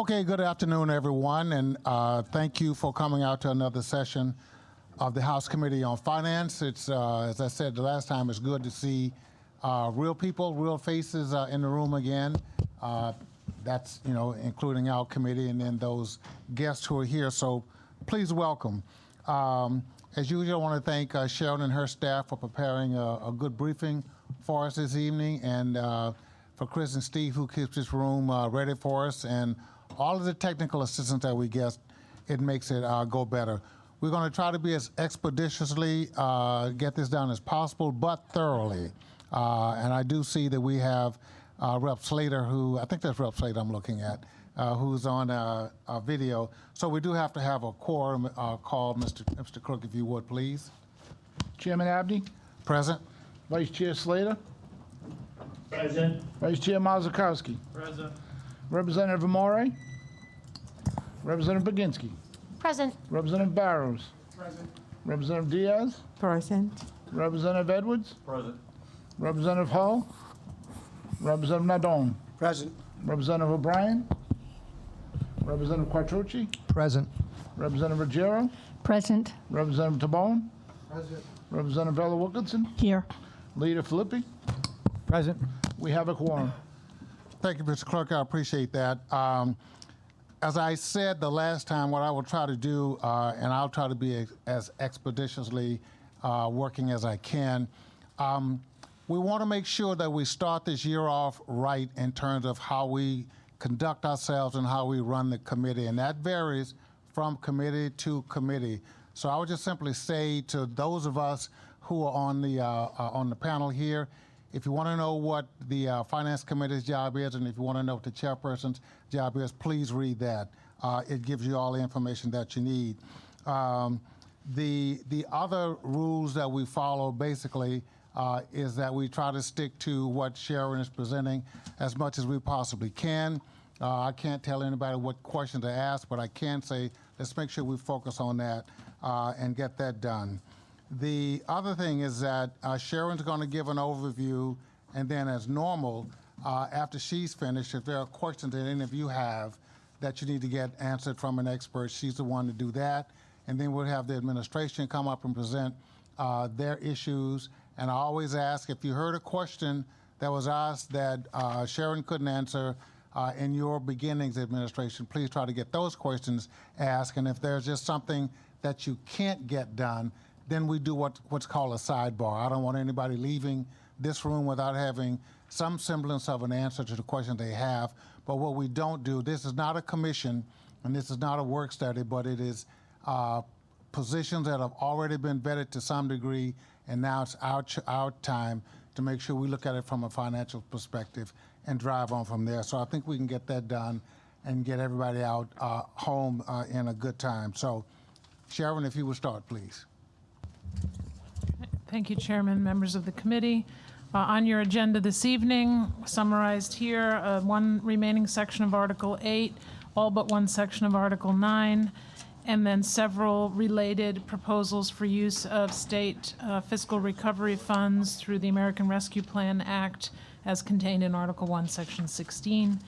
Okay, good afternoon, everyone, and thank you for coming out to another session of the House Committee on Finance. It's, as I said the last time, it's good to see real people, real faces in the room again. That's, including our committee and then those guests who are here, so please welcome. As usual, I want to thank Sharon and her staff for preparing a good briefing for us this evening, and for Chris and Steve, who keeps this room ready for us, and all of the technical assistance that we get, it makes it go better. We're going to try to be as expeditiously get this done as possible, but thoroughly. And I do see that we have Rep. Slater, who, I think that's Rep. Slater I'm looking at, who's on a video. So we do have to have a quorum call, Mr. Clerk, if you would, please. Chairman Abney. Present. Vice Chair Slater. Present. Vice Chair Mazakowski. Present. Representative Amore. Representative Baginski. Present. Representative Barrows. Present. Representative Diaz. Present. Representative Edwards. Present. Representative Hull. Representative Nadon. Present. Representative O'Brien. Representative Quattrucci. Present. Representative Ruggiero. Present. Representative Tabone. Present. Representative Bella Wilkinson. Here. Leader Filippi. Present. We have a quorum. Thank you, Mr. Clerk. I appreciate that. As I said the last time, what I will try to do, and I'll try to be as expeditiously working as I can, we want to make sure that we start this year off right in terms of how we conduct ourselves and how we run the committee, and that varies from committee to committee. So I would just simply say to those of us who are on the panel here, if you want to know what the Finance Committee's job is, and if you want to know what the chairperson's job is, please read that. It gives you all the information that you need. The other rules that we follow basically is that we try to stick to what Sharon is presenting as much as we possibly can. I can't tell anybody what question to ask, but I can say let's make sure we focus on that and get that done. The other thing is that Sharon's going to give an overview, and then as normal, after she's finished, if there are questions that any of you have that you need to get answered from an expert, she's the one to do that. And then we'll have the administration come up and present their issues. And I always ask, if you heard a question that was asked that Sharon couldn't answer in your beginnings administration, please try to get those questions asked. And if there's just something that you can't get done, then we do what's called a sidebar. I don't want anybody leaving this room without having some semblance of an answer to the question they have. But what we don't do, this is not a commission, and this is not a work study, but it is positions that have already been vetted to some degree, and now it's our time to make sure we look at it from a financial perspective and drive on from there. So I think we can get that done and get everybody out home in a good time. So Sharon, if you would start, please. Thank you, Chairman, members of the committee. On your agenda this evening, summarized here, one remaining section of Article 8, all but one section of Article 9, and then several related proposals for use of state fiscal recovery funds through the American Rescue Plan Act as contained in Article 1, Section 16.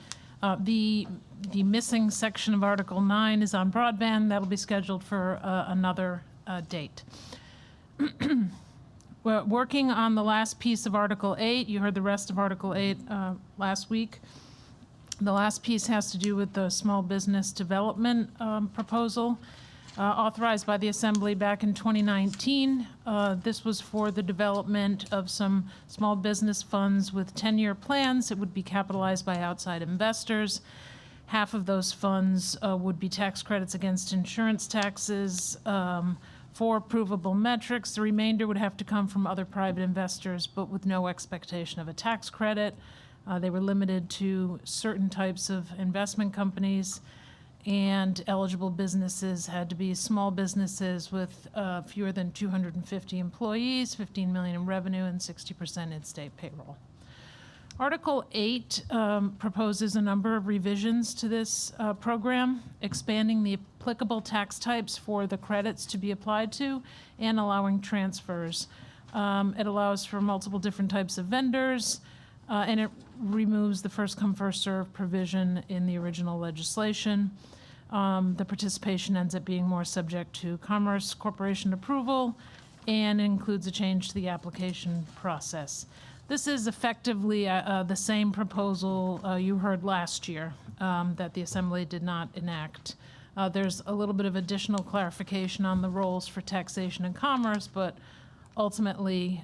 The missing section of Article 9 is on broadband. That'll be scheduled for another date. We're working on the last piece of Article 8. You heard the rest of Article 8 last week. The last piece has to do with the small business development proposal authorized by the Assembly back in 2019. This was for the development of some small business funds with 10-year plans. It would be capitalized by outside investors. Half of those funds would be tax credits against insurance taxes, for provable metrics. The remainder would have to come from other private investors, but with no expectation of a tax credit. They were limited to certain types of investment companies, and eligible businesses had to be small businesses with fewer than 250 employees, 15 million in revenue, and 60% in-state payroll. Article 8 proposes a number of revisions to this program, expanding the applicable tax types for the credits to be applied to and allowing transfers. It allows for multiple different types of vendors, and it removes the first come, first served provision in the original legislation. The participation ends up being more subject to Commerce Corporation approval and includes a change to the application process. This is effectively the same proposal you heard last year that the Assembly did not enact. There's a little bit of additional clarification on the roles for taxation and commerce, but ultimately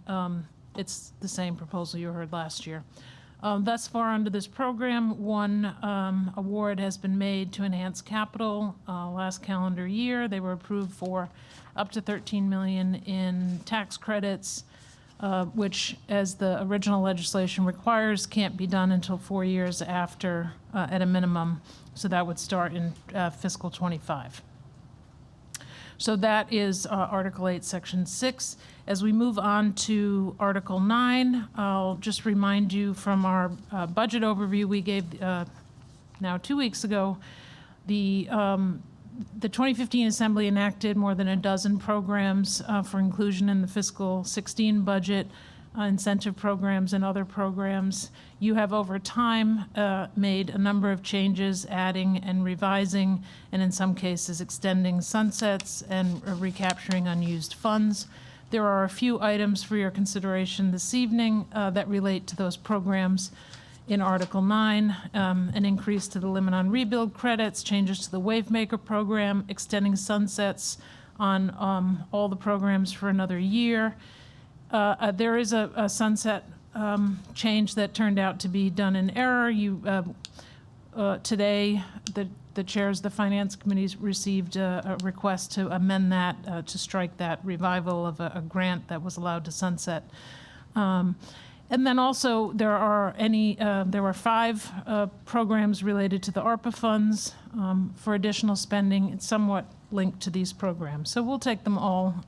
it's the same proposal you heard last year. Thus far under this program, one award has been made to Enhance Capital last calendar year. They were approved for up to $13 million in tax credits, which, as the original legislation requires, can't be done until 4 years after, at a minimum. So that would start in fiscal '25. So that is Article 8, Section 6. As we move on to Article 9, I'll just remind you from our budget overview we gave now 2 weeks ago, the 2015 Assembly enacted more than a dozen programs for inclusion in the fiscal 16 budget, incentive programs and other programs. You have over time made a number of changes, adding and revising, and in some cases extending sunsets and recapturing unused funds. There are a few items for your consideration this evening that relate to those programs. In Article 9, an increase to the limit on rebuild credits, changes to the Wavemaker program, extending sunsets on all the programs for another year. There is a sunset change that turned out to be done in error. Today, the chairs of the Finance Committee received a request to amend that, to strike that revival of a grant that was allowed to sunset. And then also there were 5 programs related to the Arpa funds for additional spending. It's somewhat linked to these programs. So we'll take them all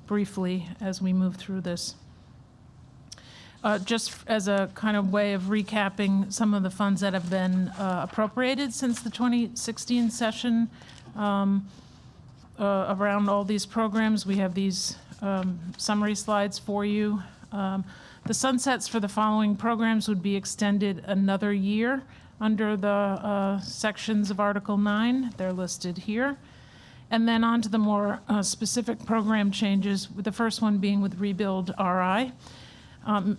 briefly as we move through this. Just as a kind of way of recapping some of the funds that have been appropriated since the 2016 session around all these programs, we have these summary slides for you. The sunsets for the following programs would be extended another year under the sections of Article 9. They're listed here. And then on to the more specific program changes, with the first one being with Rebuild RI.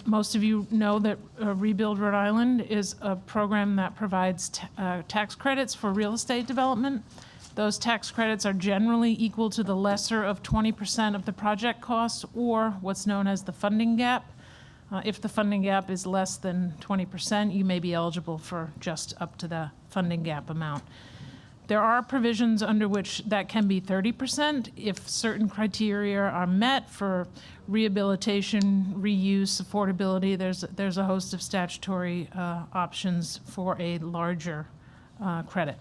Most of you know that Rebuild Rhode Island is a program that provides tax credits for real estate development. Those tax credits are generally equal to the lesser of 20% of the project cost, or what's known as the funding gap. If the funding gap is less than 20%, you may be eligible for just up to the funding gap amount. There are provisions under which that can be 30% if certain criteria are met for rehabilitation, reuse, affordability. There's a host of statutory options for a larger credit.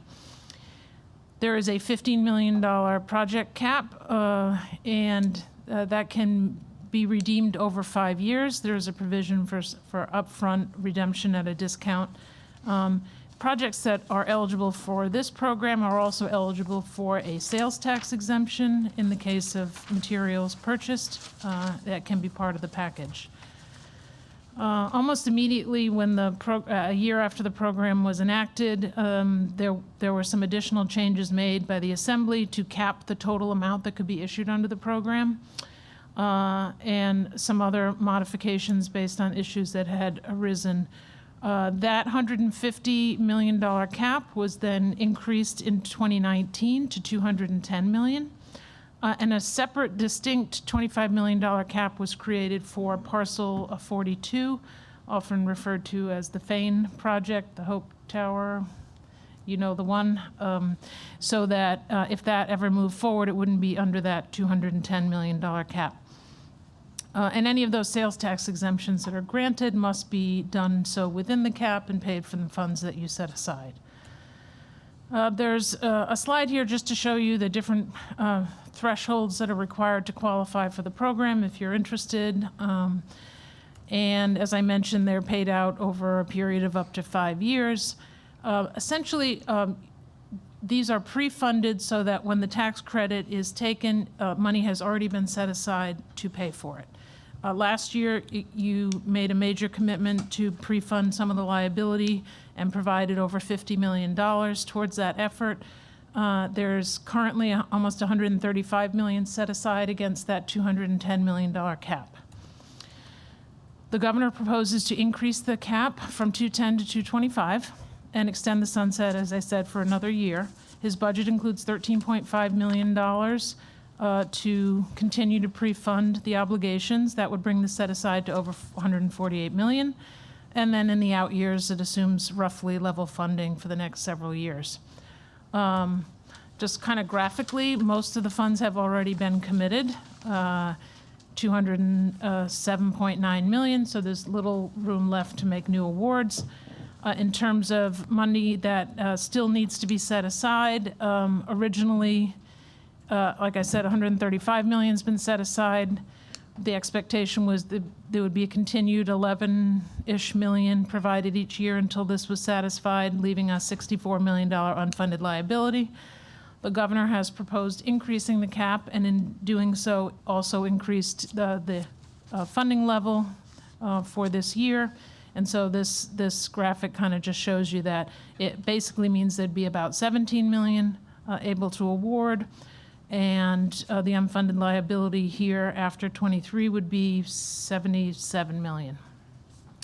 There is a $15 million project cap, and that can be redeemed over 5 years. There's a provision for upfront redemption at a discount. Projects that are eligible for this program are also eligible for a sales tax exemption in the case of materials purchased. That can be part of the package. Almost immediately when a year after the program was enacted, there were some additional changes made by the Assembly to cap the total amount that could be issued under the program, and some other modifications based on issues that had arisen. That $150 million cap was then increased in 2019 to $210 million. And a separate, distinct $25 million cap was created for parcel 42, often referred to as the Fane project, the Hope Tower, you know the one, so that if that ever moved forward, it wouldn't be under that $210 million cap. And any of those sales tax exemptions that are granted must be done so within the cap and paid from the funds that you set aside. There's a slide here just to show you the different thresholds that are required to qualify for the program if you're interested. And as I mentioned, they're paid out over a period of up to 5 years. Essentially, these are pre-funded so that when the tax credit is taken, money has already been set aside to pay for it. Last year, you made a major commitment to pre-fund some of the liability and provided over $50 million towards that effort. There's currently almost $135 million set aside against that $210 million cap. The governor proposes to increase the cap from 210 to 225 and extend the sunset, as I said, for another year. His budget includes $13.5 million to continue to pre-fund the obligations. That would bring the set aside to over $148 million. And then in the out years, it assumes roughly level funding for the next several years. Just kind of graphically, most of the funds have already been committed, $207.9 million, so there's little room left to make new awards. In terms of money that still needs to be set aside, originally, like I said, $135 million has been set aside. The expectation was that there would be a continued 11-ish million provided each year until this was satisfied, leaving a $64 million unfunded liability. The governor has proposed increasing the cap, and in doing so, also increased the funding level for this year. And so this graphic kind of just shows you that it basically means there'd be about 17 million able to award, and the unfunded liability here after 23 would be 77 million,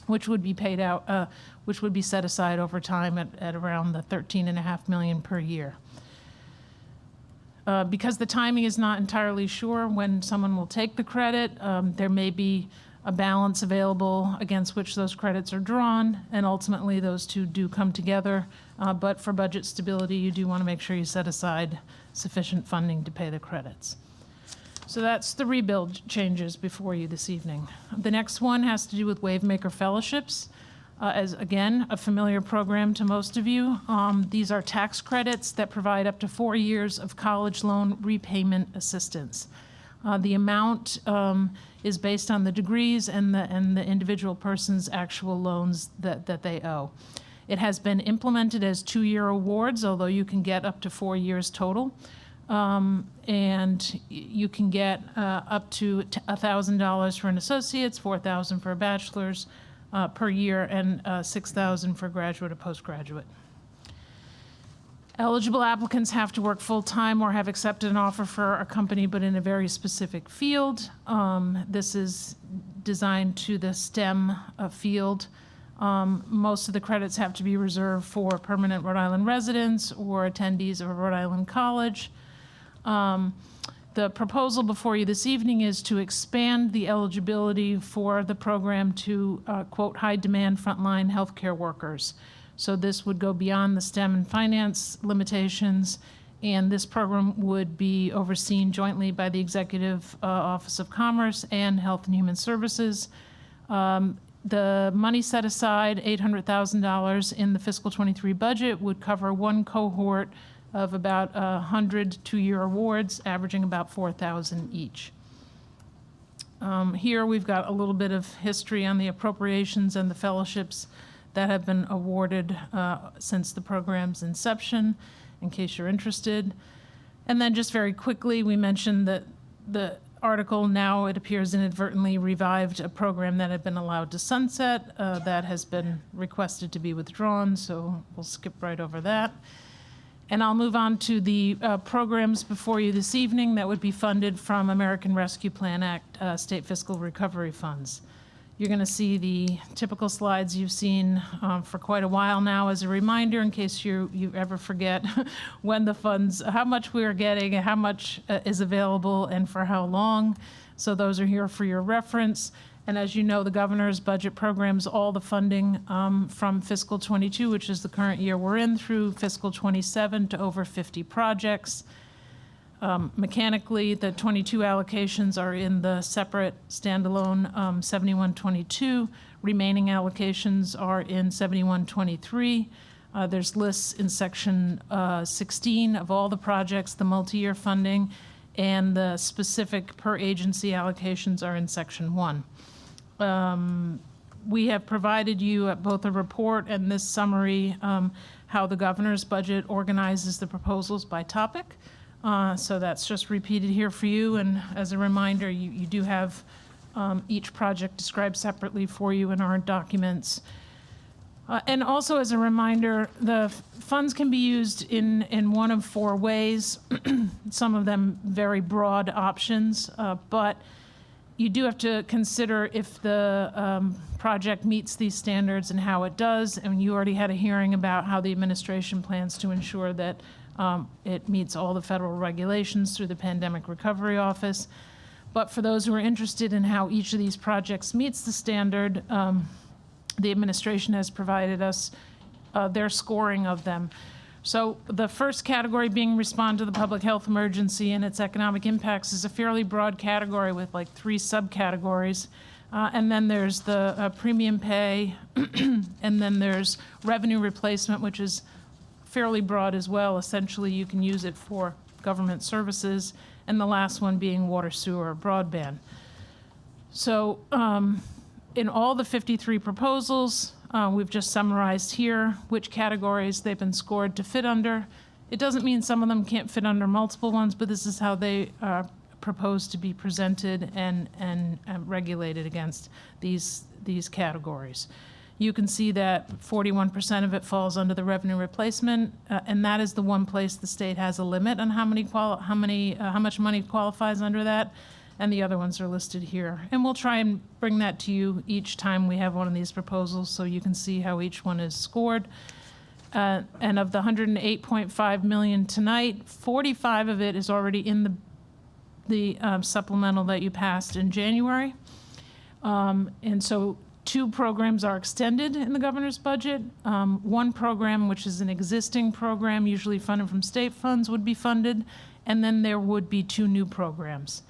which would be paid out, which would be set aside over time at around the 13.5 million per year. Because the timing is not entirely sure when someone will take the credit, there may be a balance available against which those credits are drawn, and ultimately those two do come together. But for budget stability, you do want to make sure you set aside sufficient funding to pay the credits. So that's the rebuild changes before you this evening. The next one has to do with Wavemaker Fellowships. As again, a familiar program to most of you. These are tax credits that provide up to 4 years of college loan repayment assistance. The amount is based on the degrees and the individual person's actual loans that they owe. It has been implemented as 2-year awards, although you can get up to 4 years total. And you can get up to $1,000 for an associate's, $4,000 for a bachelor's per year, and $6,000 for graduate or postgraduate. Eligible applicants have to work full-time or have accepted an offer for a company, but in a very specific field. This is designed to the STEM field. Most of the credits have to be reserved for permanent Rhode Island residents or attendees of a Rhode Island college. The proposal before you this evening is to expand the eligibility for the program to, quote, high-demand frontline healthcare workers. So this would go beyond the STEM and finance limitations, and this program would be overseen jointly by the Executive Office of Commerce and Health and Human Services. The money set aside, $800,000 in the fiscal 23 budget, would cover one cohort of about 100 2-year awards, averaging about $4,000 each. Here we've got a little bit of history on the appropriations and the fellowships that have been awarded since the program's inception, in case you're interested. And then just very quickly, we mentioned that the article now, it appears, inadvertently revived a program that had been allowed to sunset. That has been requested to be withdrawn, so we'll skip right over that. And I'll move on to the programs before you this evening that would be funded from American Rescue Plan Act state fiscal recovery funds. You're going to see the typical slides you've seen for quite a while now as a reminder, in case you ever forget when the funds, how much we are getting, how much is available, and for how long. So those are here for your reference. And as you know, the governor's budget programs all the funding from fiscal 22, which is the current year we're in, through fiscal 27 to over 50 projects. Mechanically, the 22 allocations are in the separate standalone 7122. Remaining allocations are in 7123. There's lists in section 16 of all the projects, the multi-year funding, and the specific per agency allocations are in section 1. We have provided you at both a report and this summary how the governor's budget organizes the proposals by topic. So that's just repeated here for you. And as a reminder, you do have each project described separately for you in our documents. And also as a reminder, the funds can be used in one of four ways, some of them very broad options, but you do have to consider if the project meets these standards and how it does, and you already had a hearing about how the administration plans to ensure that it meets all the federal regulations through the Pandemic Recovery Office. But for those who are interested in how each of these projects meets the standard, the administration has provided us their scoring of them. So the first category being respond to the public health emergency and its economic impacts is a fairly broad category with like 3 subcategories. And then there's the premium pay, and then there's revenue replacement, which is fairly broad as well. Essentially, you can use it for government services, and the last one being water, sewer, broadband. So in all the 53 proposals, we've just summarized here which categories they've been scored to fit under. It doesn't mean some of them can't fit under multiple ones, but this is how they are proposed to be presented and regulated against these categories. You can see that 41% of it falls under the revenue replacement, and that is the one place the state has a limit on how much money qualifies under that. And the other ones are listed here. And we'll try and bring that to you each time we have one of these proposals so you can see how each one is scored. And of the $108.5 million tonight, 45 of it is already in the supplemental that you passed in January. And so 2 programs are extended in the governor's budget. One program, which is an existing program, usually funded from state funds, would be funded. And then there would be 2 new programs.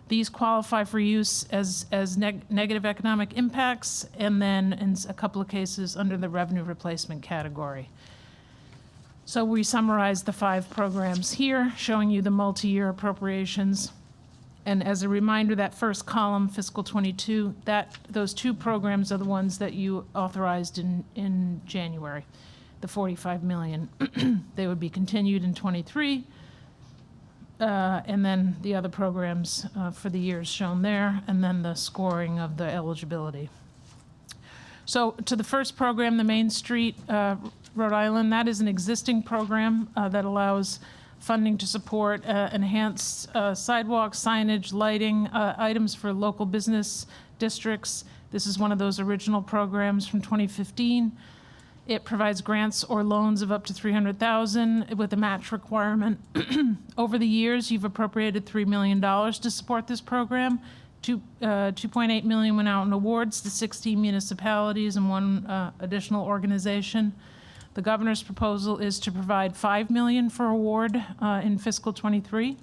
These qualify for use as negative economic impacts, and then in a couple of cases under the revenue replacement category. So we summarize the 5 programs here, showing you the multi-year appropriations. And as a reminder, that first column, fiscal 22, those 2 programs are the ones that you authorized in January, the $45 million. They would be continued in 23. And then the other programs for the years shown there, and then the scoring of the eligibility. So to the first program, the Main Street, Rhode Island, that is an existing program that allows funding to support enhanced sidewalks, signage, lighting, items for local business districts. This is one of those original programs from 2015. It provides grants or loans of up to $300,000 with a match requirement. Over the years, you've appropriated $3 million to support this program. $2.8 million went out in awards to 16 municipalities and 1 additional organization. The governor's proposal is to provide $5 million for award in fiscal 23.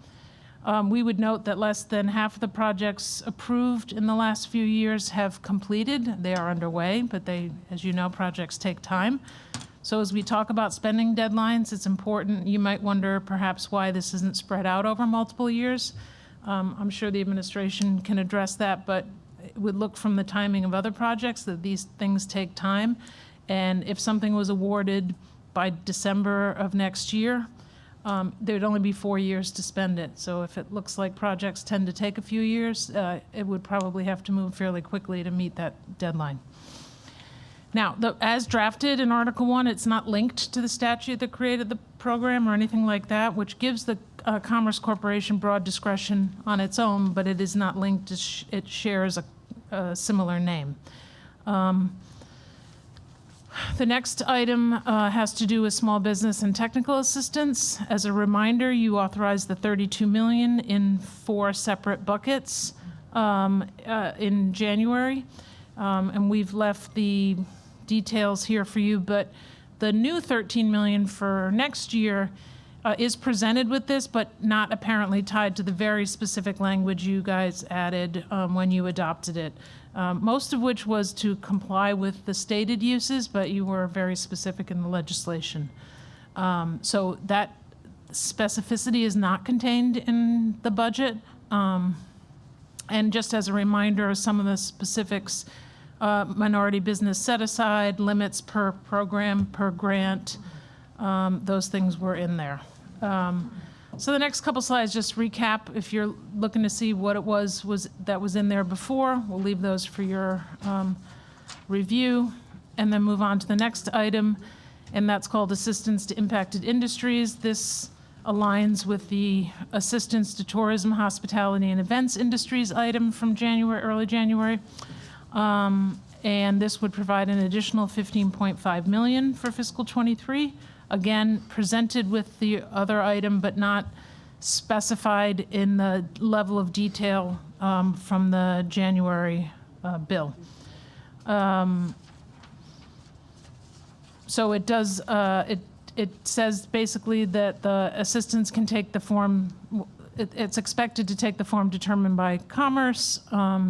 We would note that less than half of the projects approved in the last few years have completed. They are underway, but as you know, projects take time. So as we talk about spending deadlines, it's important. You might wonder perhaps why this isn't spread out over multiple years. I'm sure the administration can address that, but it would look from the timing of other projects that these things take time. And if something was awarded by December of next year, there'd only be 4 years to spend it. So if it looks like projects tend to take a few years, it would probably have to move fairly quickly to meet that deadline. Now, as drafted in Article 1, it's not linked to the statute that created the program or anything like that, which gives the Commerce Corporation broad discretion on its own, but it is not linked to it shares a similar name. The next item has to do with small business and technical assistance. As a reminder, you authorized the $32 million in 4 separate buckets in January, and we've left the details here for you, but the new $13 million for next year is presented with this, but not apparently tied to the very specific language you guys added when you adopted it. Most of which was to comply with the stated uses, but you were very specific in the legislation. So that specificity is not contained in the budget. And just as a reminder, some of the specifics, minority business set aside, limits per program, per grant, those things were in there. So the next couple slides just recap. If you're looking to see what it was that was in there before, we'll leave those for your review, and then move on to the next item, and that's called Assistance to Impacted Industries. This aligns with the Assistance to Tourism, Hospitality, and Events Industries item from early January. And this would provide an additional $15.5 million for fiscal '23. Again, presented with the other item, but not specified in the level of detail from the January bill. So it does, it says basically that the assistance can take the form, it's expected to take the form determined by Commerce.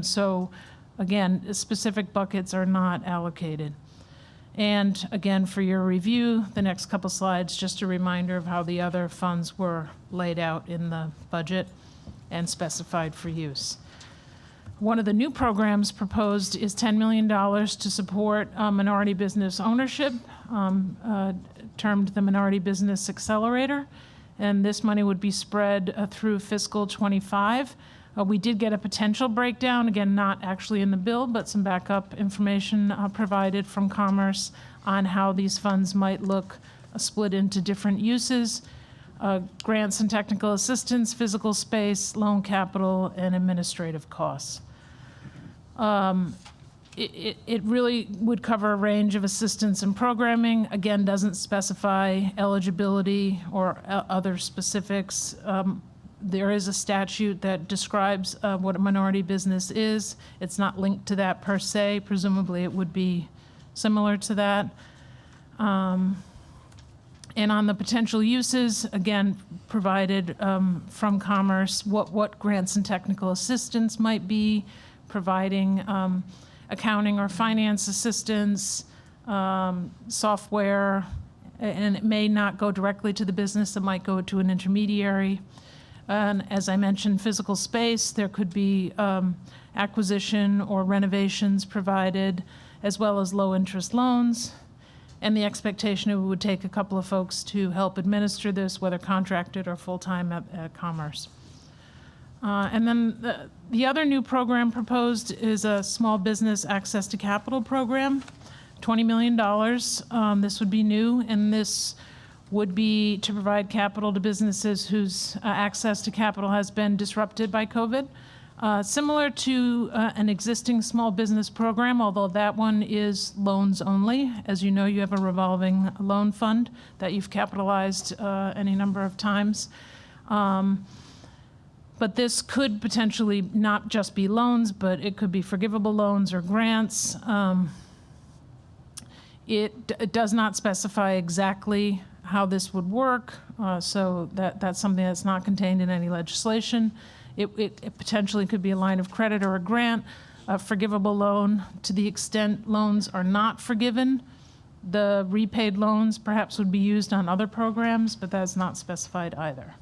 So again, specific buckets are not allocated. And again, for your review, the next couple slides, just a reminder of how the other funds were laid out in the budget and specified for use. One of the new programs proposed is $10 million to support minority business ownership, termed the Minority Business Accelerator. And this money would be spread through fiscal '25. We did get a potential breakdown, again, not actually in the bill, but some backup information provided from Commerce on how these funds might look split into different uses. Grants and technical assistance, physical space, loan capital, and administrative costs. It really would cover a range of assistance and programming. Again, doesn't specify eligibility or other specifics. There is a statute that describes what a minority business is. It's not linked to that per se. Presumably it would be similar to that. And on the potential uses, again, provided from Commerce, what grants and technical assistance might be, providing accounting or finance assistance, software, and it may not go directly to the business, it might go to an intermediary. And as I mentioned, physical space, there could be acquisition or renovations provided, as well as low-interest loans. And the expectation it would take a couple of folks to help administer this, whether contracted or full-time at Commerce. And then the other new program proposed is a small business access to capital program, $20 million. This would be new, and this would be to provide capital to businesses whose access to capital has been disrupted by COVID. Similar to an existing small business program, although that one is loans only. As you know, you have a revolving loan fund that you've capitalized any number of times. But this could potentially not just be loans, but it could be forgivable loans or grants. It does not specify exactly how this would work, so that's something that's not contained in any legislation. It potentially could be a line of credit or a grant, a forgivable loan. To the extent loans are not forgiven, the repaid loans perhaps would be used on other programs, but that's not specified either.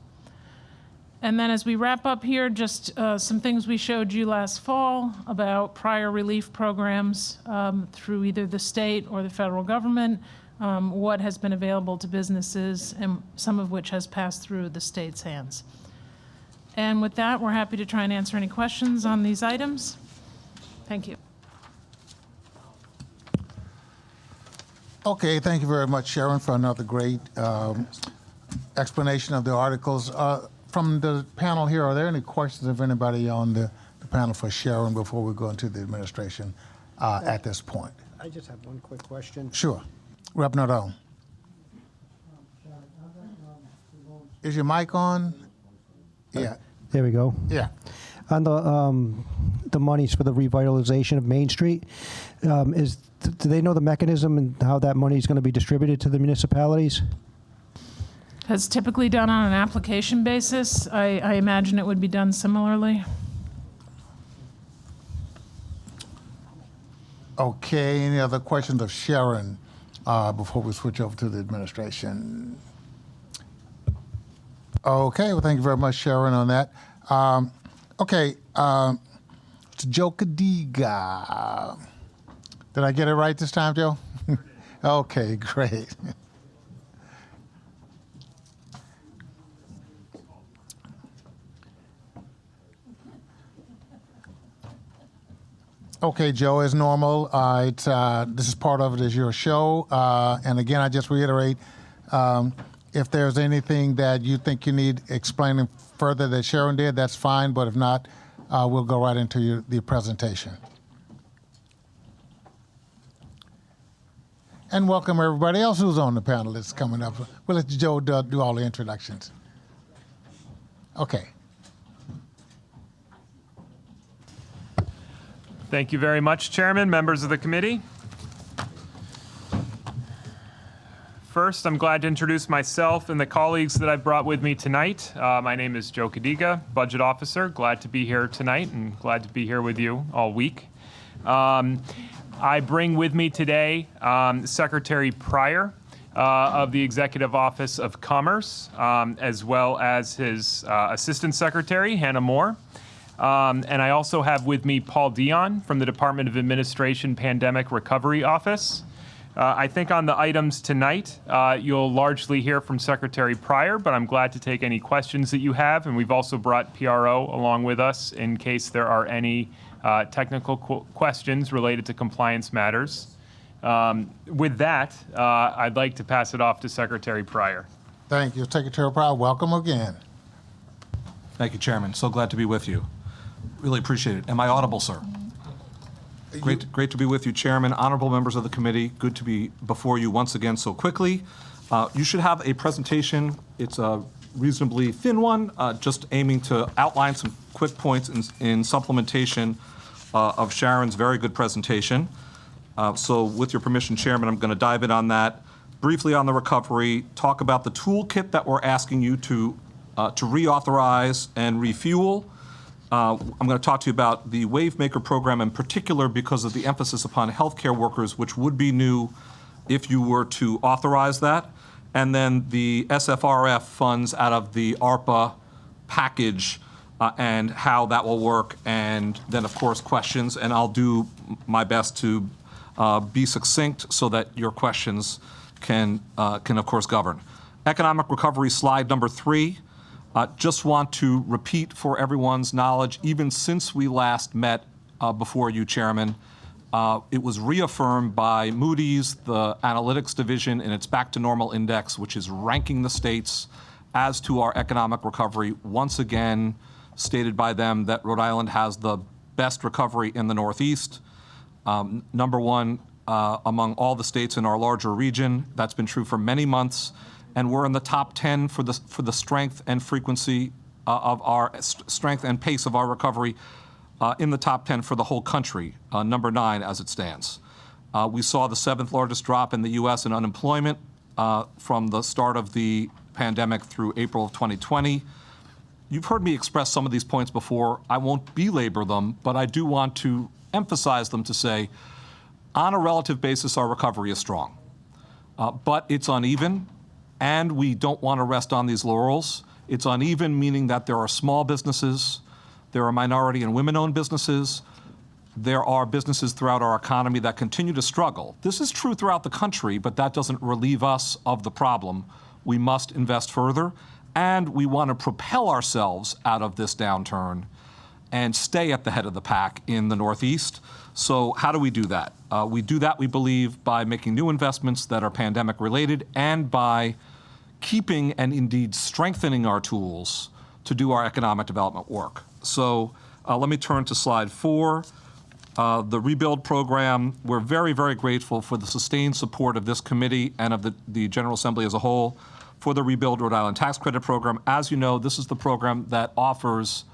And then as we wrap up here, just some things we showed you last fall about prior relief programs through either the state or the federal government, what has been available to businesses, and some of which has passed through the state's hands. And with that, we're happy to try and answer any questions on these items. Thank you. Okay, thank you very much, Sharon, for another great explanation of the articles. From the panel here, are there any questions of anybody on the panel for Sharon before we go into the administration at this point? I just have one quick question. Sure. Rep. Rhode. Is your mic on? Yeah. There we go. Yeah. On the monies for the revitalization of Main Street, do they know the mechanism and how that money is going to be distributed to the municipalities? It's typically done on an application basis. I imagine it would be done similarly. Okay, any other questions of Sharon before we switch over to the administration? Okay, well, thank you very much, Sharon, on that. Okay, to Joe Cadiga. Did I get it right this time, Joe? Okay, great. Okay, Joe, as normal, this is part of it is your show. And again, I just reiterate, if there's anything that you think you need explaining further that Sharon did, that's fine. But if not, we'll go right into the presentation. And welcome everybody else who's on the panel that's coming up. We'll let Joe do all the introductions. Okay. Thank you very much, Chairman, members of the committee. First, I'm glad to introduce myself and the colleagues that I've brought with me tonight. My name is Joe Kenickie, Budget Officer. Glad to be here tonight and glad to be here with you all week. I bring with me today Secretary Pryor of the Executive Office of Commerce, as well as his Assistant Secretary, Hannah Moore. And I also have with me Paul Dion from the Department of Administration Pandemic Recovery Office. I think on the items tonight, you'll largely hear from Secretary Pryor, but I'm glad to take any questions that you have. And we've also brought PRO along with us in case there are any technical questions related to compliance matters. With that, I'd like to pass it off to Secretary Pryor. Thank you, Secretary Pryor. Welcome again. Thank you, Chairman. So glad to be with you. Really appreciate it. Am I audible, sir? Great to be with you, Chairman, honorable members of the committee. Good to be before you once again so quickly. You should have a presentation. It's a reasonably thin one, just aiming to outline some quick points in supplementation of Sharon's very good presentation. So with your permission, Chairman, I'm going to dive in on that. Briefly on the recovery, talk about the toolkit that we're asking you to reauthorize and refuel. I'm going to talk to you about the Wavemaker program in particular because of the emphasis upon healthcare workers, which would be new if you were to authorize that. And then the SFRF funds out of the Arpa package and how that will work. And then, of course, questions. And I'll do my best to be succinct so that your questions can of course, govern. Economic recovery slide number 3. Just want to repeat for everyone's knowledge, even since we last met before you, Chairman, it was reaffirmed by Moody's, the analytics division, in its Back to Normal Index, which is ranking the states as to our economic recovery. Once again, stated by them that Rhode Island has the best recovery in the Northeast. Number 1 among all the states in our larger region. That's been true for many months. And we're in the top 10 for the strength and frequency of our strength and pace of our recovery, in the top 10 for the whole country, number 9 as it stands. We saw the 7th largest drop in the U.S. in unemployment from the start of the pandemic through April of 2020. You've heard me express some of these points before. I won't belabor them, but I do want to emphasize them to say, on a relative basis, our recovery is strong. But it's uneven. And we don't want to rest on these laurels. It's uneven, meaning that there are small businesses, there are minority and women-owned businesses, there are businesses throughout our economy that continue to struggle. This is true throughout the country, but that doesn't relieve us of the problem. We must invest further, and we want to propel ourselves out of this downturn and stay at the head of the pack in the Northeast. So how do we do that? We do that, we believe, by making new investments that are pandemic-related and by keeping and indeed strengthening our tools to do our economic development work. So let me turn to slide 4. The rebuild program, we're very, very grateful for the sustained support of this committee and of the General Assembly as a whole for the Rebuild Rhode Island Tax Credit Program. As you know, this is the program that offers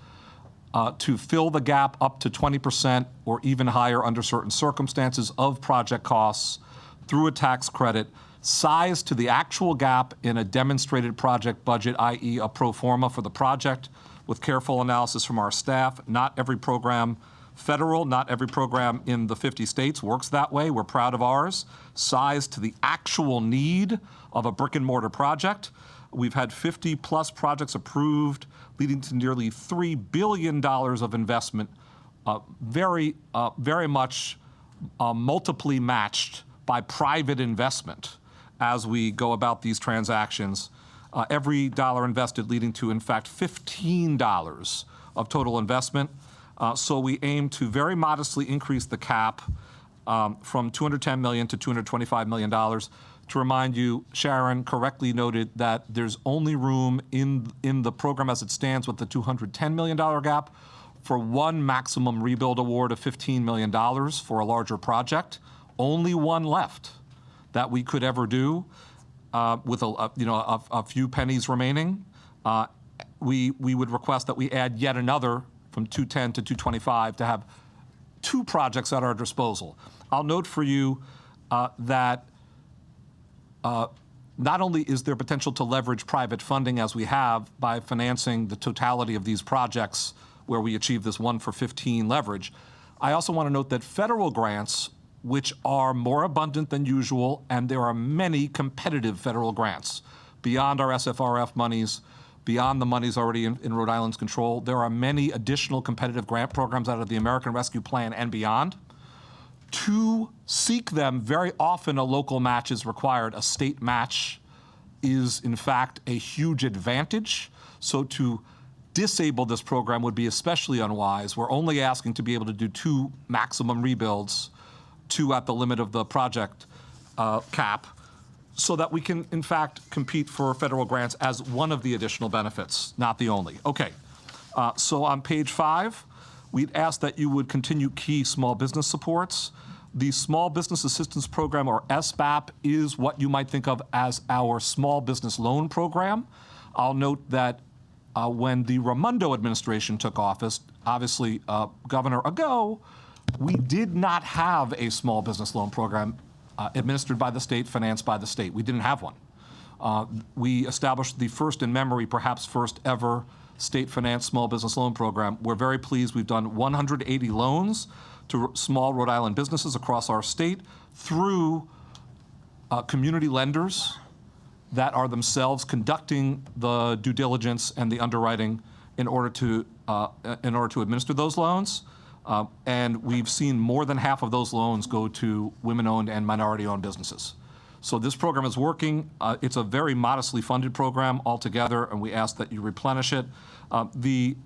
to fill the gap up to 20% or even higher under certain circumstances of project costs through a tax credit sized to the actual gap in a demonstrated project budget, i.e. a pro forma for the project, with careful analysis from our staff. Not every program federal, not every program in the 50 states works that way. We're proud of ours. Sized to the actual need of a brick and mortar project. We've had 50 plus projects approved, leading to nearly $3 billion of investment, very much multiply matched by private investment as we go about these transactions. Every dollar invested leading to, in fact, $15 of total investment. So we aim to very modestly increase the cap from $210 million to $225 million. To remind you, Sharon correctly noted that there's only room in the program as it stands with the $210 million gap for one maximum rebuild award of $15 million for a larger project. Only one left that we could ever do with a few pennies remaining. We would request that we add yet another from 210 to 225 to have two projects at our disposal. I'll note for you that not only is there potential to leverage private funding as we have by financing the totality of these projects where we achieve this 1 for 15 leverage, I also want to note that federal grants, which are more abundant than usual, and there are many competitive federal grants beyond our SFRF monies, beyond the monies already in Rhode Island's control, there are many additional competitive grant programs out of the American Rescue Plan and beyond. To seek them, very often a local match is required. A state match is, in fact, a huge advantage. So to disable this program would be especially unwise. We're only asking to be able to do two maximum rebuilds, two at the limit of the project cap, so that we can, in fact, compete for federal grants as one of the additional benefits, not the only. Okay, so on page 5, we'd ask that you would continue key small business supports. The Small Business Assistance Program, or SBAP, is what you might think of as our small business loan program. I'll note that when the Raimondo administration took office, obviously Governor ago, we did not have a small business loan program administered by the state, financed by the state. We didn't have one. We established the first in memory, perhaps first ever, state-financed small business loan program. We're very pleased. We've done 180 loans to small Rhode Island businesses across our state through community lenders that are themselves conducting the due diligence and the underwriting in order to administer those loans. And we've seen more than half of those loans go to women-owned and minority-owned businesses. So this program is working. It's a very modestly funded program altogether, and we ask that you replenish it. The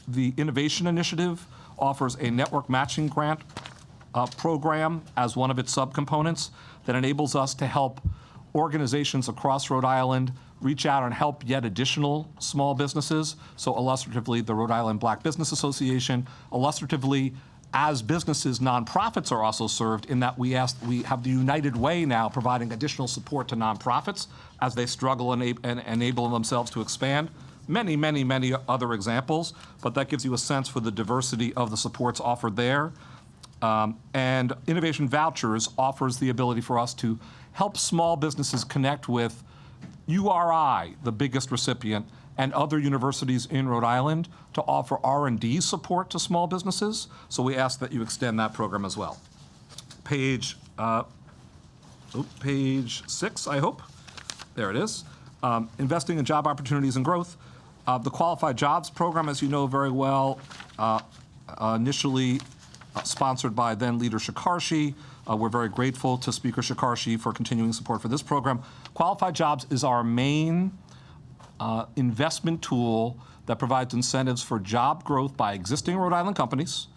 Innovation Initiative offers a network matching grant program as one of its subcomponents that enables us to help organizations across Rhode Island reach out and help yet additional small businesses. So illustratively, the Rhode Island Black Business Association. Illustratively, as businesses, nonprofits are also served in that we have the United Way now providing additional support to nonprofits as they struggle and enable themselves to expand. Many, many, many other examples, but that gives you a sense for the diversity of the supports offered there. And Innovation Vouchers offers the ability for us to help small businesses connect with URI, the biggest recipient, and other universities in Rhode Island to offer R&D support to small businesses. So we ask that you extend that program as well. Page 6, I hope. There it is. Investing in job opportunities and growth. The Qualified Jobs Program, as you know very well, initially sponsored by then Leader Shekarshi. We're very grateful to Speaker Shekarshi for continuing support for this program. Qualified Jobs is our main investment tool that provides incentives for job growth by existing Rhode Island companies,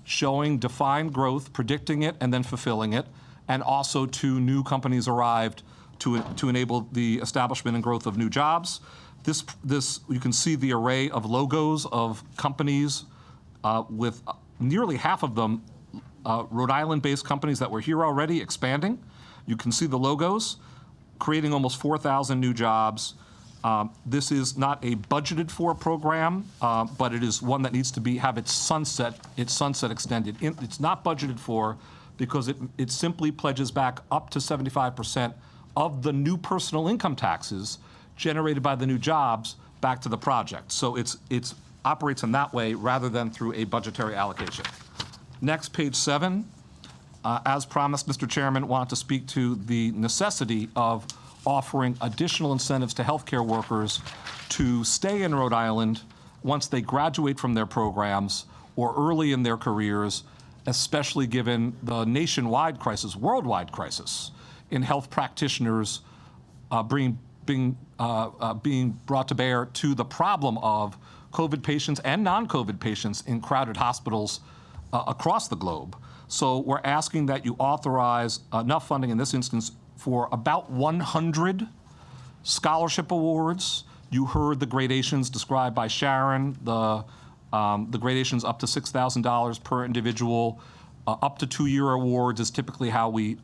showing defined growth, predicting it, and then fulfilling it, and also to new companies arrived to enable the establishment and growth of new jobs. This you can see the array of logos of companies with nearly half of them Rhode Island-based companies that were here already expanding. You can see the logos, creating almost 4,000 new jobs. This is not a budgeted for program, but it is one that needs to have its sunset extended. It's not budgeted for because it simply pledges back up to 75% of the new personal income taxes generated by the new jobs back to the project. So it operates in that way rather than through a budgetary allocation. Next, page 7. As promised, Mr. Chairman wanted to speak to the necessity of offering additional incentives to healthcare workers to stay in Rhode Island once they graduate from their programs or early in their careers, especially given the nationwide crisis, worldwide crisis, in health practitioners being brought to bear to the problem of COVID patients and non-COVID patients in crowded hospitals across the globe. So we're asking that you authorize enough funding in this instance for about 100 scholarship awards. You heard the gradations described by Sharon, the gradations up to $6,000 per individual. Up to 2-year awards is typically how we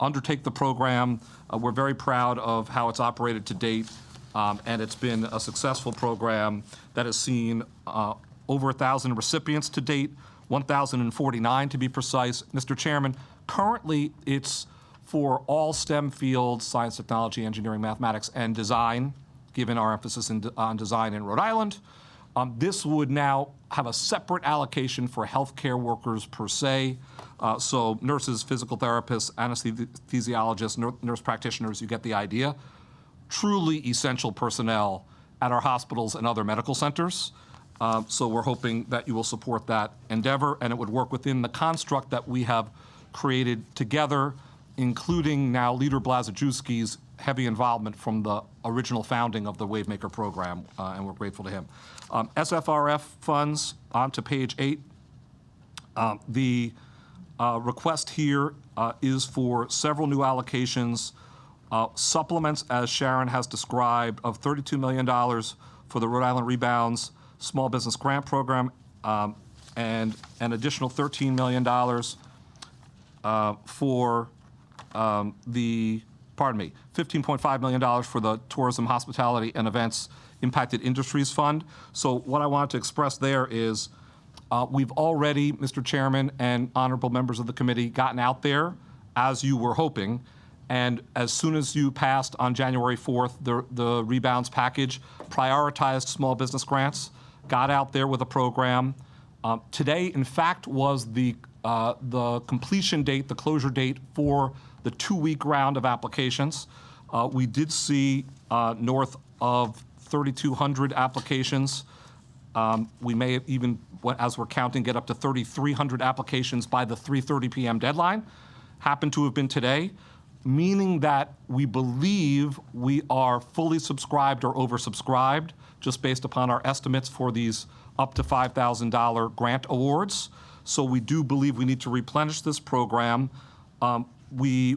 undertake the program. We're very proud of how it's operated to date, and it's been a successful program that has seen over 1,000 recipients to date, 1,049 to be precise. Mr. Chairman, currently it's for all STEM fields, science, technology, engineering, mathematics, and design, given our emphasis on design in Rhode Island. This would now have a separate allocation for healthcare workers per se. So nurses, physical therapists, anesthesiologists, nurse practitioners, you get the idea. Truly essential personnel at our hospitals and other medical centers. So we're hoping that you will support that endeavor, and it would work within the construct that we have created together, including now Leader Blazajewski's heavy involvement from the original founding of the Wavemaker program, and we're grateful to him. SFRF funds, on to page 8. The request here is for several new allocations, supplements, as Sharon has described, of $32 million for the Rhode Island Rebounds Small Business Grant Program, and an additional $13 million for $15.5 million for the Tourism, Hospitality, and Events Impacted Industries Fund. So what I wanted to express there is we've already, Mr. Chairman and honorable members of the committee, gotten out there, as you were hoping, and as soon as you passed on January 4th, the Rebounds package prioritized small business grants, got out there with a program. Today, in fact, was the completion date, the closure date for the 2-week round of applications. We did see north of 3,200 applications. We may even, as we're counting, get up to 3,300 applications by the 3:30 p.m. deadline. Happened to have been today, meaning that we believe we are fully subscribed or oversubscribed, just based upon our estimates for these up to $5,000 grant awards. So we do believe we need to replenish this program. We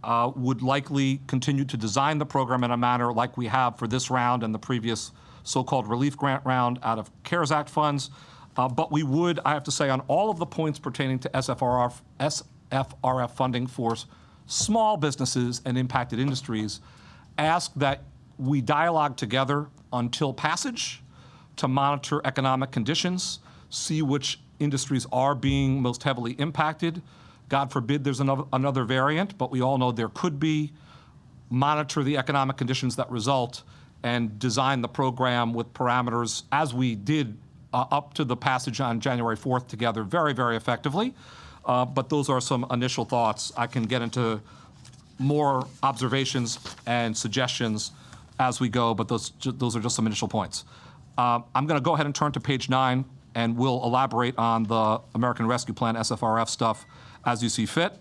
would likely continue to design the program in a manner like we have for this round and the previous so-called relief grant round out of CARES Act funds. But we would, I have to say, on all of the points pertaining to SFRF funding for small businesses and impacted industries, ask that we dialogue together until passage to monitor economic conditions, see which industries are being most heavily impacted. God forbid there's another variant, but we all know there could be. Monitor the economic conditions that result and design the program with parameters, as we did up to the passage on January 4th together, very, very effectively. But those are some initial thoughts. I can get into more observations and suggestions as we go, but those are just some initial points. I'm going to go ahead and turn to page 9, and we'll elaborate on the American Rescue Plan SFRF stuff as you see fit.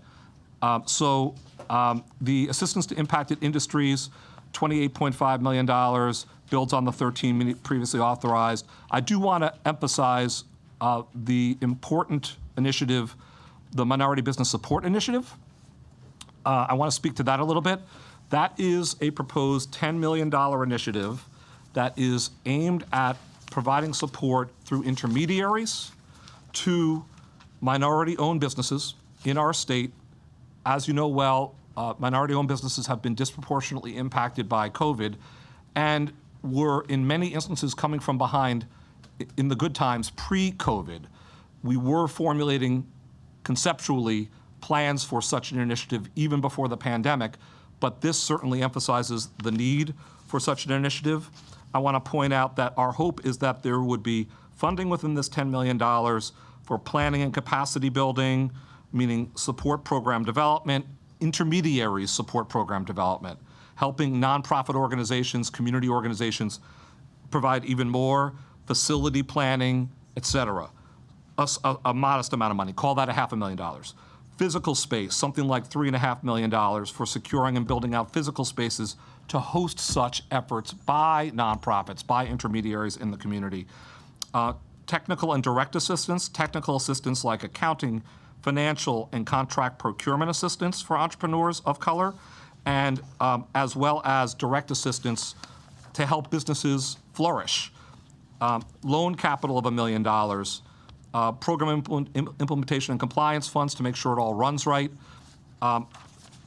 The assistance to impacted industries, $28.5 million, builds on the 13 previously authorized. I do want to emphasize the important initiative, the Minority Business Support Initiative. I want to speak to that a little bit. That is a proposed $10 million initiative that is aimed at providing support through intermediaries to minority-owned businesses in our state. As you know well, minority-owned businesses have been disproportionately impacted by COVID and were, in many instances, coming from behind in the good times pre-COVID. We were formulating conceptually plans for such an initiative even before the pandemic, but this certainly emphasizes the need for such an initiative. I want to point out that our hope is that there would be funding within this $10 million for planning and capacity building, meaning support program development, intermediaries support program development, helping nonprofit organizations, community organizations provide even more, facility planning, et cetera. A modest amount of money, call that $500,000. Physical space, something like $3.5 million for securing and building out physical spaces to host such efforts by nonprofits, by intermediaries in the community. Technical and direct assistance, technical assistance like accounting, financial, and contract procurement assistance for entrepreneurs of color, and as well as direct assistance to help businesses flourish. Loan capital of $1 million, program implementation and compliance funds to make sure it all runs right.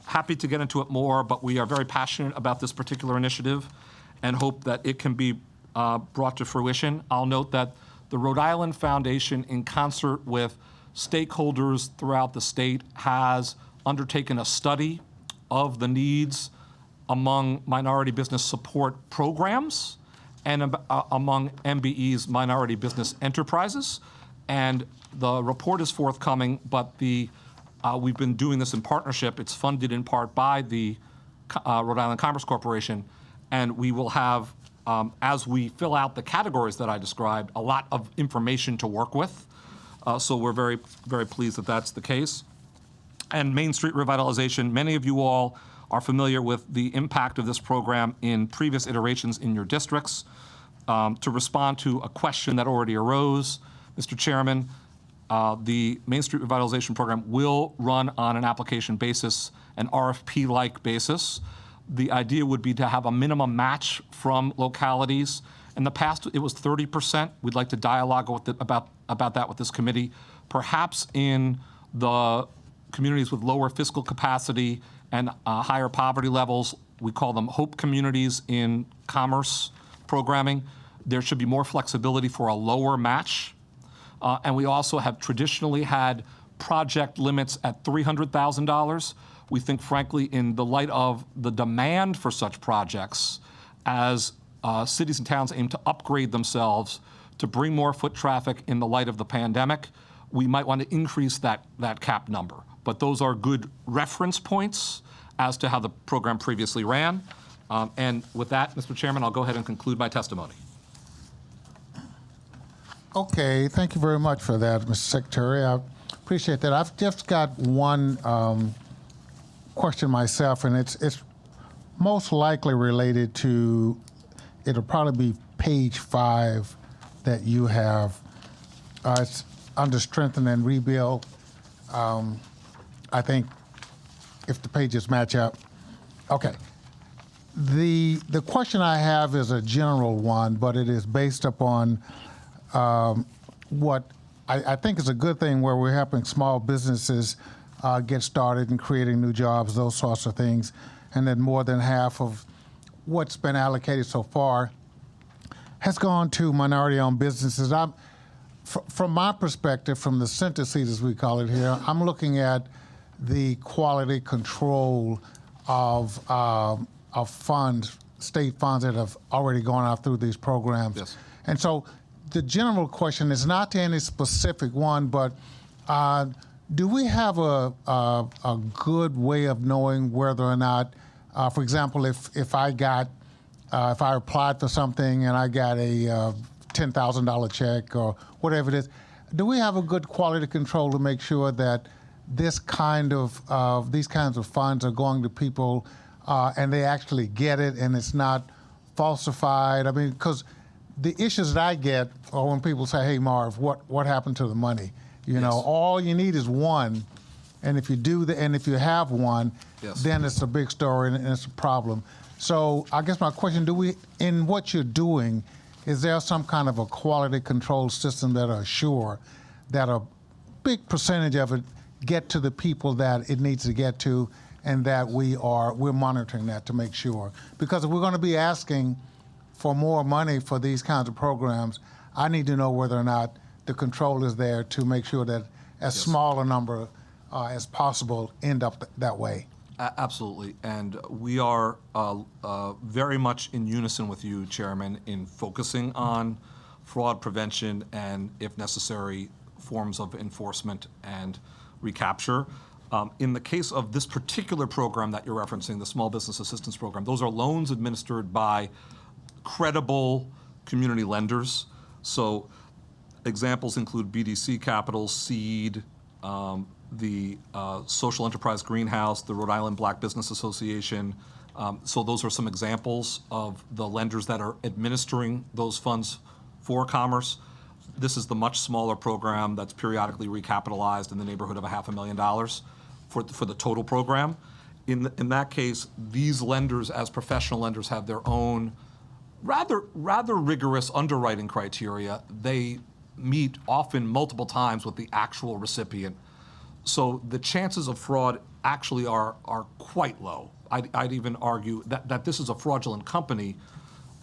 Happy to get into it more, but we are very passionate about this particular initiative and hope that it can be brought to fruition. I'll note that the Rhode Island Foundation, in concert with stakeholders throughout the state, has undertaken a study of the needs among minority business support programs and among MBE's minority business enterprises. And the report is forthcoming, but we've been doing this in partnership. It's funded in part by the Rhode Island Commerce Corporation, and we will have, as we fill out the categories that I described, a lot of information to work with. So we're very, very pleased that that's the case. And Main Street Revitalization, many of you all are familiar with the impact of this program in previous iterations in your districts. To respond to a question that already arose, Mr. Chairman, the Main Street Revitalization Program will run on an application basis, an RFP-like basis. The idea would be to have a minimum match from localities. In the past, it was 30%. We'd like to dialogue about that with this committee. Perhaps in the communities with lower fiscal capacity and higher poverty levels, we call them hope communities in commerce programming, there should be more flexibility for a lower match. And we also have traditionally had project limits at $300,000. We think, frankly, in the light of the demand for such projects, as cities and towns aim to upgrade themselves to bring more foot traffic in the light of the pandemic, we might want to increase that cap number. But those are good reference points as to how the program previously ran. And with that, Mr. Chairman, I'll go ahead and conclude my testimony. Okay, thank you very much for that, Mr. Secretary. I appreciate that. I've just got one question myself, and it's most likely related to, it'll probably be page 5 that you have. It's under strengthen and rebuild. I think if the pages match up. Okay. The question I have is a general one, but it is based upon what I think is a good thing, where we're helping small businesses get started and creating new jobs, those sorts of things. And then more than half of what's been allocated so far has gone to minority-owned businesses. From my perspective, from the center seat, as we call it here, I'm looking at the quality control of funds, state funds that have already gone out through these programs. Yes. And so the general question is not to any specific one, but do we have a good way of knowing whether or not, for example, if I applied for something and I got a $10,000 check or whatever it is, do we have a good quality control to make sure that these kinds of funds are going to people and they actually get it and it's not falsified? I mean, because the issues that I get are when people say, "Hey, Marv, what happened to the money?" You know, all you need is one, and if you have one, then it's a big story and it's a problem. So I guess my question: in what you're doing, is there some kind of a quality control system that are sure that a big percentage of it get to the people that it needs to get to, and that we're monitoring that to make sure? Because if we're going to be asking for more money for these kinds of programs, I need to know whether or not the control is there to make sure that as small a number as possible end up that way. Absolutely, and we are very much in unison with you, Chairman, in focusing on fraud prevention and, if necessary, forms of enforcement and recapture. In the case of this particular program that you're referencing, the Small Business Assistance Program, those are loans administered by credible community lenders. So examples include BDC Capital, Seed, the Social Enterprise Greenhouse, the Rhode Island Black Business Association. So those are some examples of the lenders that are administering those funds for commerce. This is the much smaller program that's periodically recapitalized in the neighborhood of $500,000 for the total program. In that case, these lenders, as professional lenders, have their own rather rigorous underwriting criteria. They meet often multiple times with the actual recipient. So the chances of fraud actually are quite low. I'd even argue that this is a fraudulent company,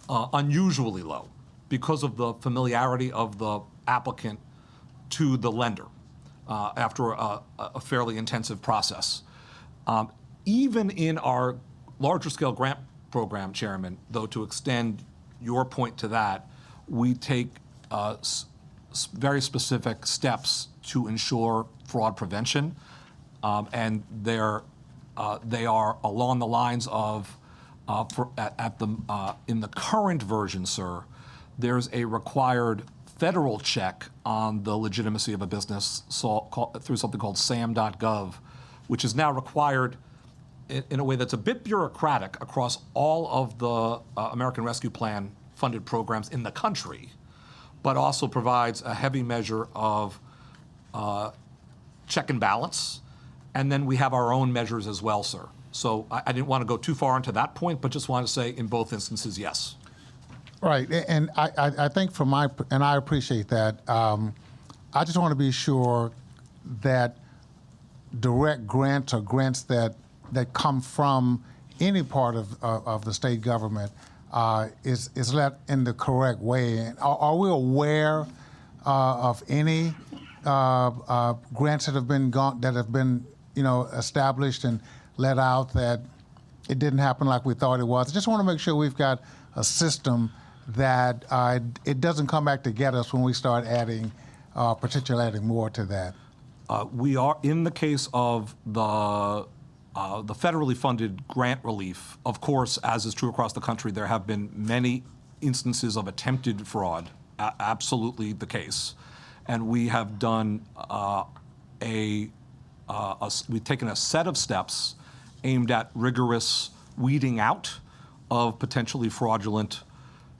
unusually low, because of the familiarity of the applicant to the lender after a fairly intensive process. Even in our larger scale grant program, Chairman, though, to extend your point to that, we take very specific steps to ensure fraud prevention, and they are along the lines of, in the current version, sir, there's a required federal check on the legitimacy of a business through something called sam.gov, which is now required in a way that's a bit bureaucratic across all of the American Rescue Plan funded programs in the country, but also provides a heavy measure of check and balance. And then we have our own measures as well, sir. So I didn't want to go too far into that point, but just want to say in both instances, yes. Right, and I think and I appreciate that. I just want to be sure that direct grants or grants that come from any part of the state government is led in the correct way. And are we aware of any grants that have been established and let out that it didn't happen like we thought it was? I just want to make sure we've got a system that it doesn't come back to get us when we start potentially adding more to that. We are, in the case of the federally funded grant relief, of course, as is true across the country, there have been many instances of attempted fraud, absolutely the case. And we have done we've taken a set of steps aimed at rigorous weeding out of potentially fraudulent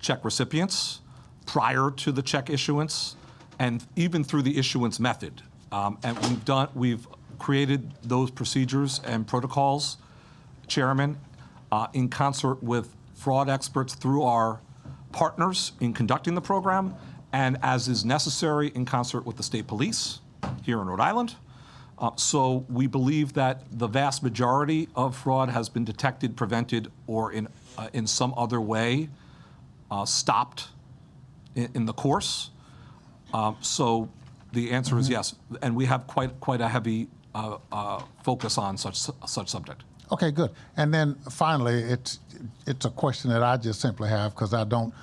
check recipients prior to the check issuance and even through the issuance method. And we've created those procedures and protocols, Chairman, in concert with fraud experts through our partners in conducting the program, and as is necessary in concert with the state police here in Rhode Island. So we believe that the vast majority of fraud has been detected, prevented, or in some other way stopped in the course. So the answer is yes, and we have quite a heavy focus on such subject. Okay, good. And then finally, it's a question that I just simply have because I don't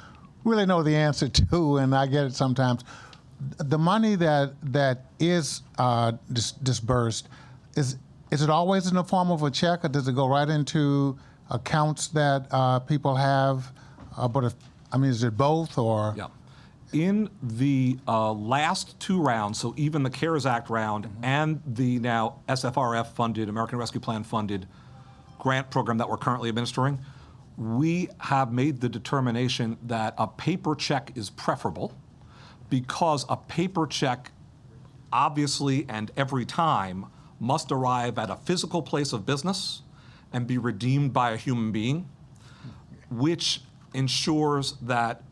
really know the answer to, and I get it sometimes. The money that is disbursed, is it always in the form of a check, or does it go right into accounts that people have? Is it both, or? Yeah. In the last two rounds, so even the CARES Act round and the now SFRF funded, American Rescue Plan funded grant program that we're currently administering, we have made the determination that a paper check is preferable because a paper check obviously and every time must arrive at a physical place of business and be redeemed by a human being, which ensures that,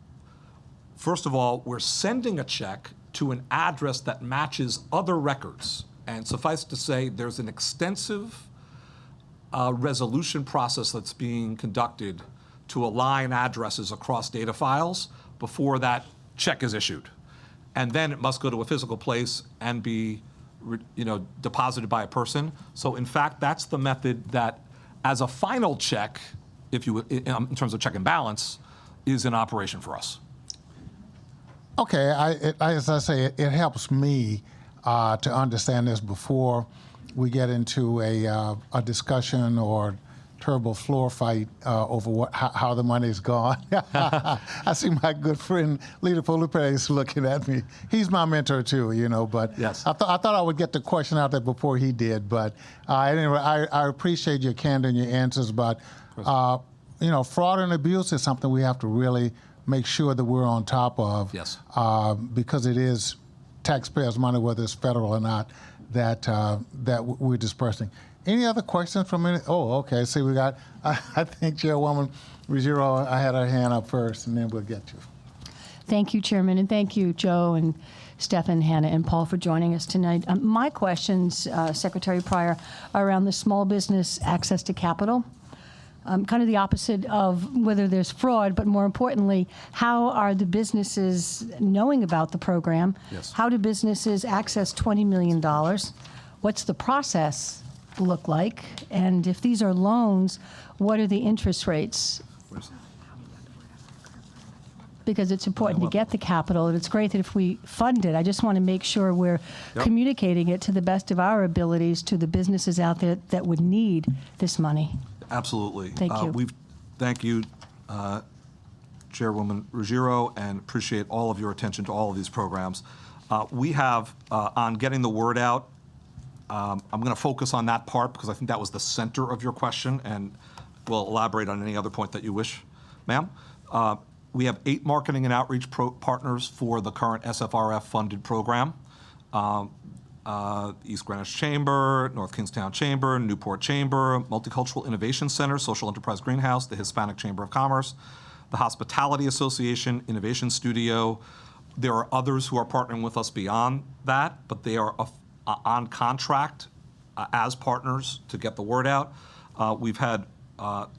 first of all, we're sending a check to an address that matches other records. And suffice to say, there's an extensive resolution process that's being conducted to align addresses across data files before that check is issued. And then it must go to a physical place and be deposited by a person. So in fact, that's the method that, as a final check, if you in terms of check and balance, is in operation for us. Okay, as I say, it helps me to understand this before we get into a discussion or terrible floor fight over how the money's gone. I see my good friend Leader Felipe is looking at me. He's my mentor too, but Yes. I thought I would get the question out there before he did. But anyway, I appreciate your candor and your answers. But fraud and abuse is something we have to really make sure that we're on top of. Yes. Because it is taxpayers' money, whether it's federal or not, that we're dispersing. Any other questions from any? Oh, okay. See, we got, I think Chairwoman Ruggiero, I had her hand up first, and then we'll get you. Thank you, Chairman, and thank you, Joe and Stefan, Hannah, and Paul for joining us tonight. My questions, Secretary Pryor, are around the small business access to capital. Kind of the opposite of whether there's fraud, but more importantly, how are the businesses knowing about the program? Yes. How do businesses access $20 million? What's the process look like? And if these are loans, what are the interest rates? Because it's important to get the capital, and it's great that if we fund it, I just want to make sure we're communicating it to the best of our abilities to the businesses out there that would need this money. Absolutely. Thank you. Thank you, Chairwoman Ruggiero, and appreciate all of your attention to all of these programs. We have, on getting the word out, I'm going to focus on that part because I think that was the center of your question, and we'll elaborate on any other point that you wish, ma'am. We have 8 marketing and outreach partners for the current SFRF-funded program. East Greenwich Chamber, North Kingstown Chamber, Newport Chamber, Multicultural Innovation Center, Social Enterprise Greenhouse, the Hispanic Chamber of Commerce, the Hospitality Association, Innovation Studio. There are others who are partnering with us beyond that, but they are on contract as partners to get the word out. We've had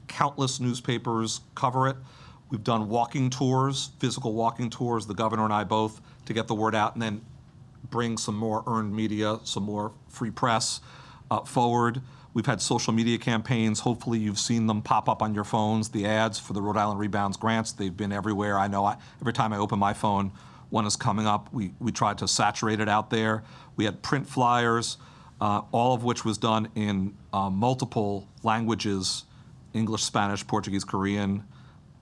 countless newspapers cover it. We've done walking tours, physical walking tours, the governor and I both, to get the word out, and then bring some more earned media, some more free press forward. We've had social media campaigns. Hopefully you've seen them pop up on your phones, the ads for the Rhode Island Rebounds grants. They've been everywhere. I know every time I open my phone, one is coming up. We tried to saturate it out there. We had print flyers, all of which was done in multiple languages, English, Spanish, Portuguese, Korean,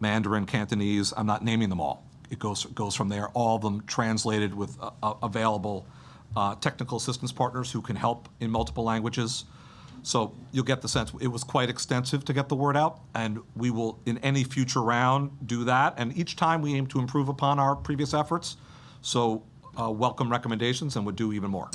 Mandarin, Cantonese. I'm not naming them all. It goes from there, all of them translated with available technical assistance partners who can help in multiple languages. So you'll get the sense. It was quite extensive to get the word out, and we will, in any future round, do that. And each time we aim to improve upon our previous efforts. So welcome recommendations, and would do even more.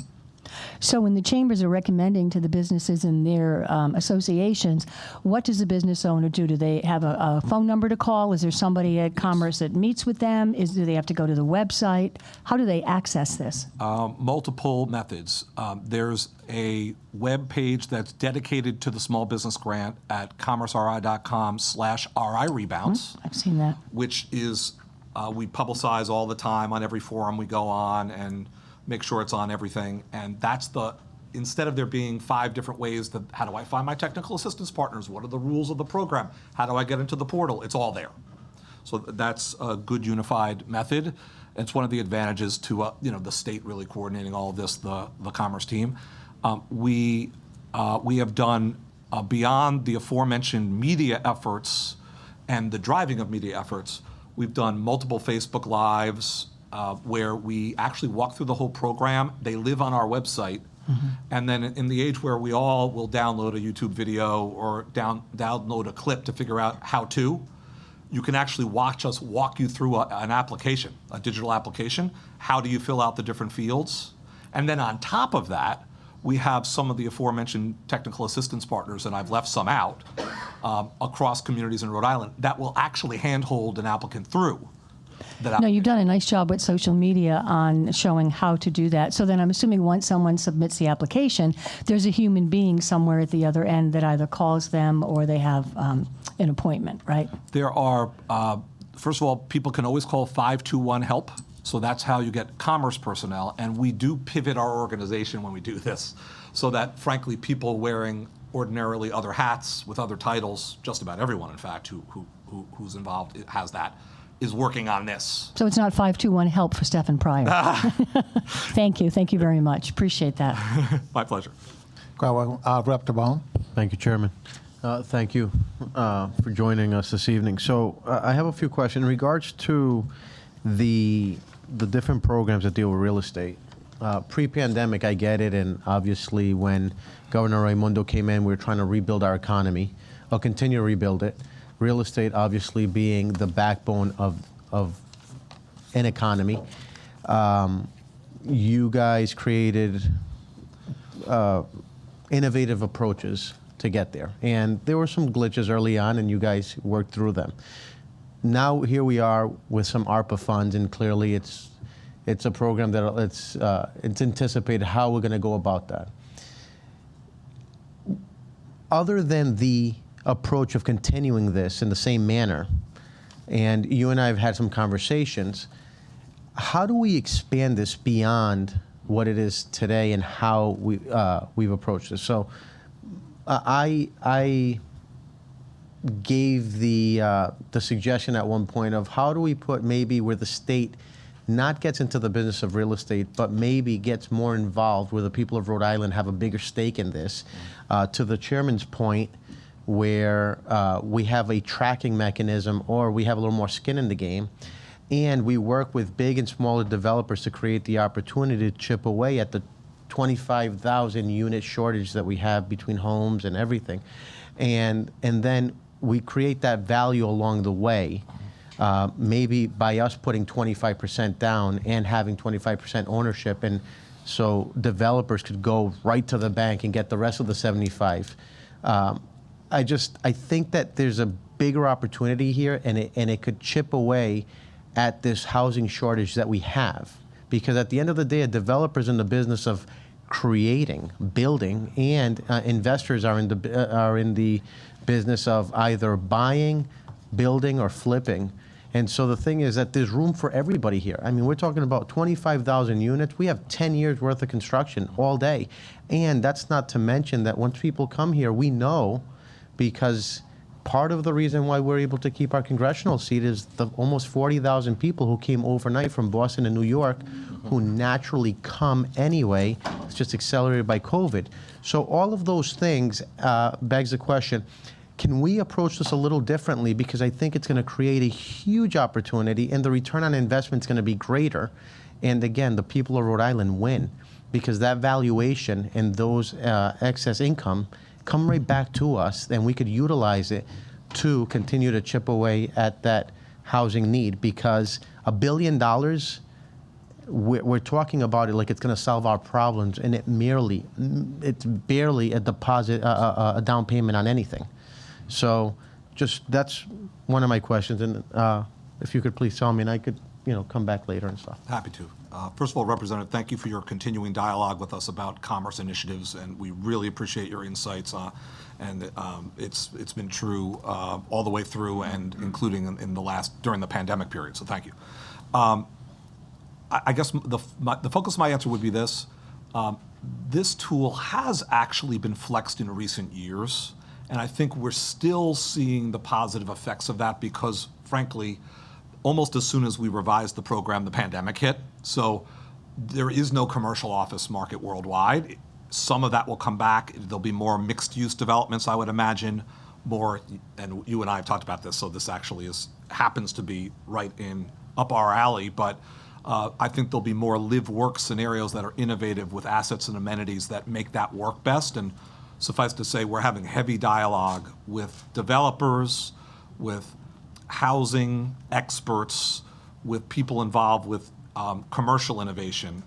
So when the chambers are recommending to the businesses in their associations, what does the business owner do? Do they have a phone number to call? Is there somebody at Commerce that meets with them? Do they have to go to the website? How do they access this? Multiple methods. There's a web page that's dedicated to the small business grant at commerceri.com/RI Rebounds. I've seen that. Which is, we publicize all the time on every forum we go on and make sure it's on everything. And that's instead of there being 5 different ways that, how do I find my technical assistance partners? What are the rules of the program? How do I get into the portal? It's all there. So that's a good unified method. It's one of the advantages to, the state really coordinating all of this, the Commerce team. We have done, beyond the aforementioned media efforts and the driving of media efforts, we've done multiple Facebook Lives, where we actually walk through the whole program. They live on our website. Mm-hmm. And then in the age where we all will download a YouTube video or download a clip to figure out how to, you can actually watch us walk you through an application, a digital application. How do you fill out the different fields? And then on top of that, we have some of the aforementioned technical assistance partners, and I've left some out, across communities in Rhode Island that will actually handhold an applicant through. No, you've done a nice job with social media on showing how to do that. So then I'm assuming once someone submits the application, there's a human being somewhere at the other end that either calls them or they have an appointment, right? There are, first of all, people can always call 521-HELP. So that's how you get Commerce personnel. And we do pivot our organization when we do this so that, frankly, people wearing ordinarily other hats with other titles, just about everyone, in fact, who's involved has that, is working on this. So it's not 521-HELP for Stefan Pryor. Thank you. Thank you very much. Appreciate that. My pleasure. Rep. DeBone. Thank you, Chairman. Thank you for joining us this evening. So I have a few questions in regards to the different programs that deal with real estate. Pre-pandemic, I get it, and obviously when Governor Raimondo came in, we were trying to rebuild our economy, or continue to rebuild it. Real estate obviously being the backbone of an economy. You guys created innovative approaches to get there. And there were some glitches early on, and you guys worked through them. Now here we are with some ARPA funds, and clearly it's a program that it's anticipated how we're going to go about that. Other than the approach of continuing this in the same manner, and you and I have had some conversations, how do we expand this beyond what it is today and how we've approached this? So I gave the suggestion at one point of how do we put maybe where the state not gets into the business of real estate, but maybe gets more involved, where the people of Rhode Island have a bigger stake in this. To the chairman's point, where we have a tracking mechanism, or we have a little more skin in the game, and we work with big and smaller developers to create the opportunity to chip away at the 25,000 unit shortage that we have between homes and everything. And then we create that value along the way, maybe by us putting 25% down and having 25% ownership, and so developers could go right to the bank and get the rest of the 75. I think that there's a bigger opportunity here, and it could chip away at this housing shortage that we have. Because at the end of the day, a developer's in the business of creating, building, and investors are in the business of either buying, building, or flipping. And so the thing is that there's room for everybody here. I mean, we're talking about 25,000 units. We have 10 years worth of construction all day. And that's not to mention that once people come here, we know, because part of the reason why we're able to keep our congressional seat is the almost 40,000 people who came overnight from Boston and New York, who naturally come anyway. It's just accelerated by COVID. So all of those things begs the question, can we approach this a little differently? Because I think it's going to create a huge opportunity, and the return on investment is going to be greater. And again, the people of Rhode Island win, because that valuation and those excess income come right back to us, and we could utilize it to continue to chip away at that housing need. Because $1 billion, we're talking about it like it's going to solve our problems, and it's barely a deposit, a down payment on anything. So that's one of my questions, and if you could please tell me, and I could come back later and stuff. Happy to. First of all, Representative, thank you for your continuing dialogue with us about commerce initiatives, and we really appreciate your insights. And it's been true all the way through, and including during the pandemic period. So thank you. I guess the focus of my answer would be this: this tool has actually been flexed in recent years, and I think we're still seeing the positive effects of that, because, frankly, almost as soon as we revised the program, the pandemic hit. So there is no commercial office market worldwide. Some of that will come back. There'll be more mixed-use developments, I would imagine, more, and you and I have talked about this, so this actually happens to be right up our alley, but I think there'll be more live-work scenarios that are innovative with assets and amenities that make that work best. And suffice to say, we're having heavy dialogue with developers, with housing experts, with people involved with commercial innovation,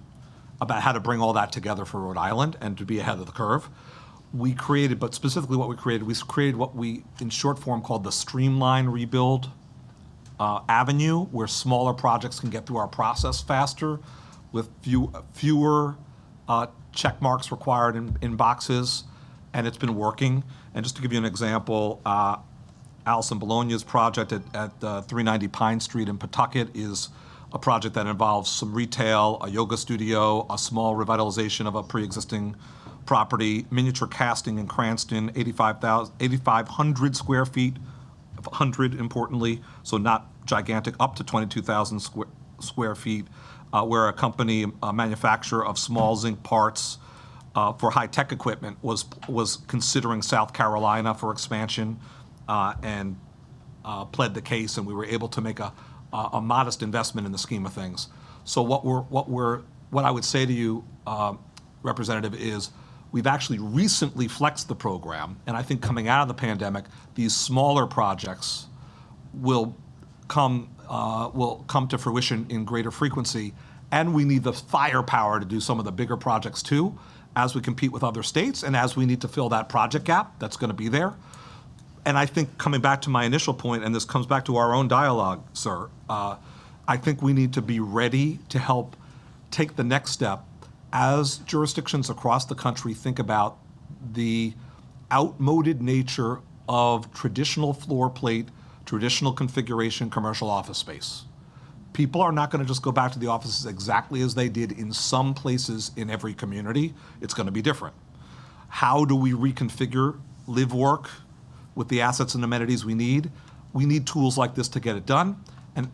about how to bring all that together for Rhode Island and to be ahead of the curve. But specifically what we created what we, in short form, called the Streamline Rebuild Avenue, where smaller projects can get through our process faster, with fewer check marks required in boxes, and it's been working. And just to give you an example, Allison Bologna's project at 390 Pine Street in Pawtucket is a project that involves some retail, a yoga studio, a small revitalization of a pre-existing property, miniature casting in Cranston, 8,500 square feet, 100 importantly, so not gigantic, up to 22,000 square feet, where a company, a manufacturer of small zinc parts, for high-tech equipment was considering South Carolina for expansion, and pled the case, and we were able to make a modest investment in the scheme of things. So what I would say to you, Representative, is we've actually recently flexed the program, and I think coming out of the pandemic, these smaller projects will come to fruition in greater frequency, and we need the firepower to do some of the bigger projects too, as we compete with other states and as we need to fill that project gap that's going to be there. And I think, coming back to my initial point, and this comes back to our own dialogue, sir, I think we need to be ready to help take the next step as jurisdictions across the country think about the outmoded nature of traditional floor plate, traditional configuration commercial office space. People are not going to just go back to the offices exactly as they did in some places in every community. It's going to be different. How do we reconfigure live work with the assets and amenities we need? We need tools like this to get it done.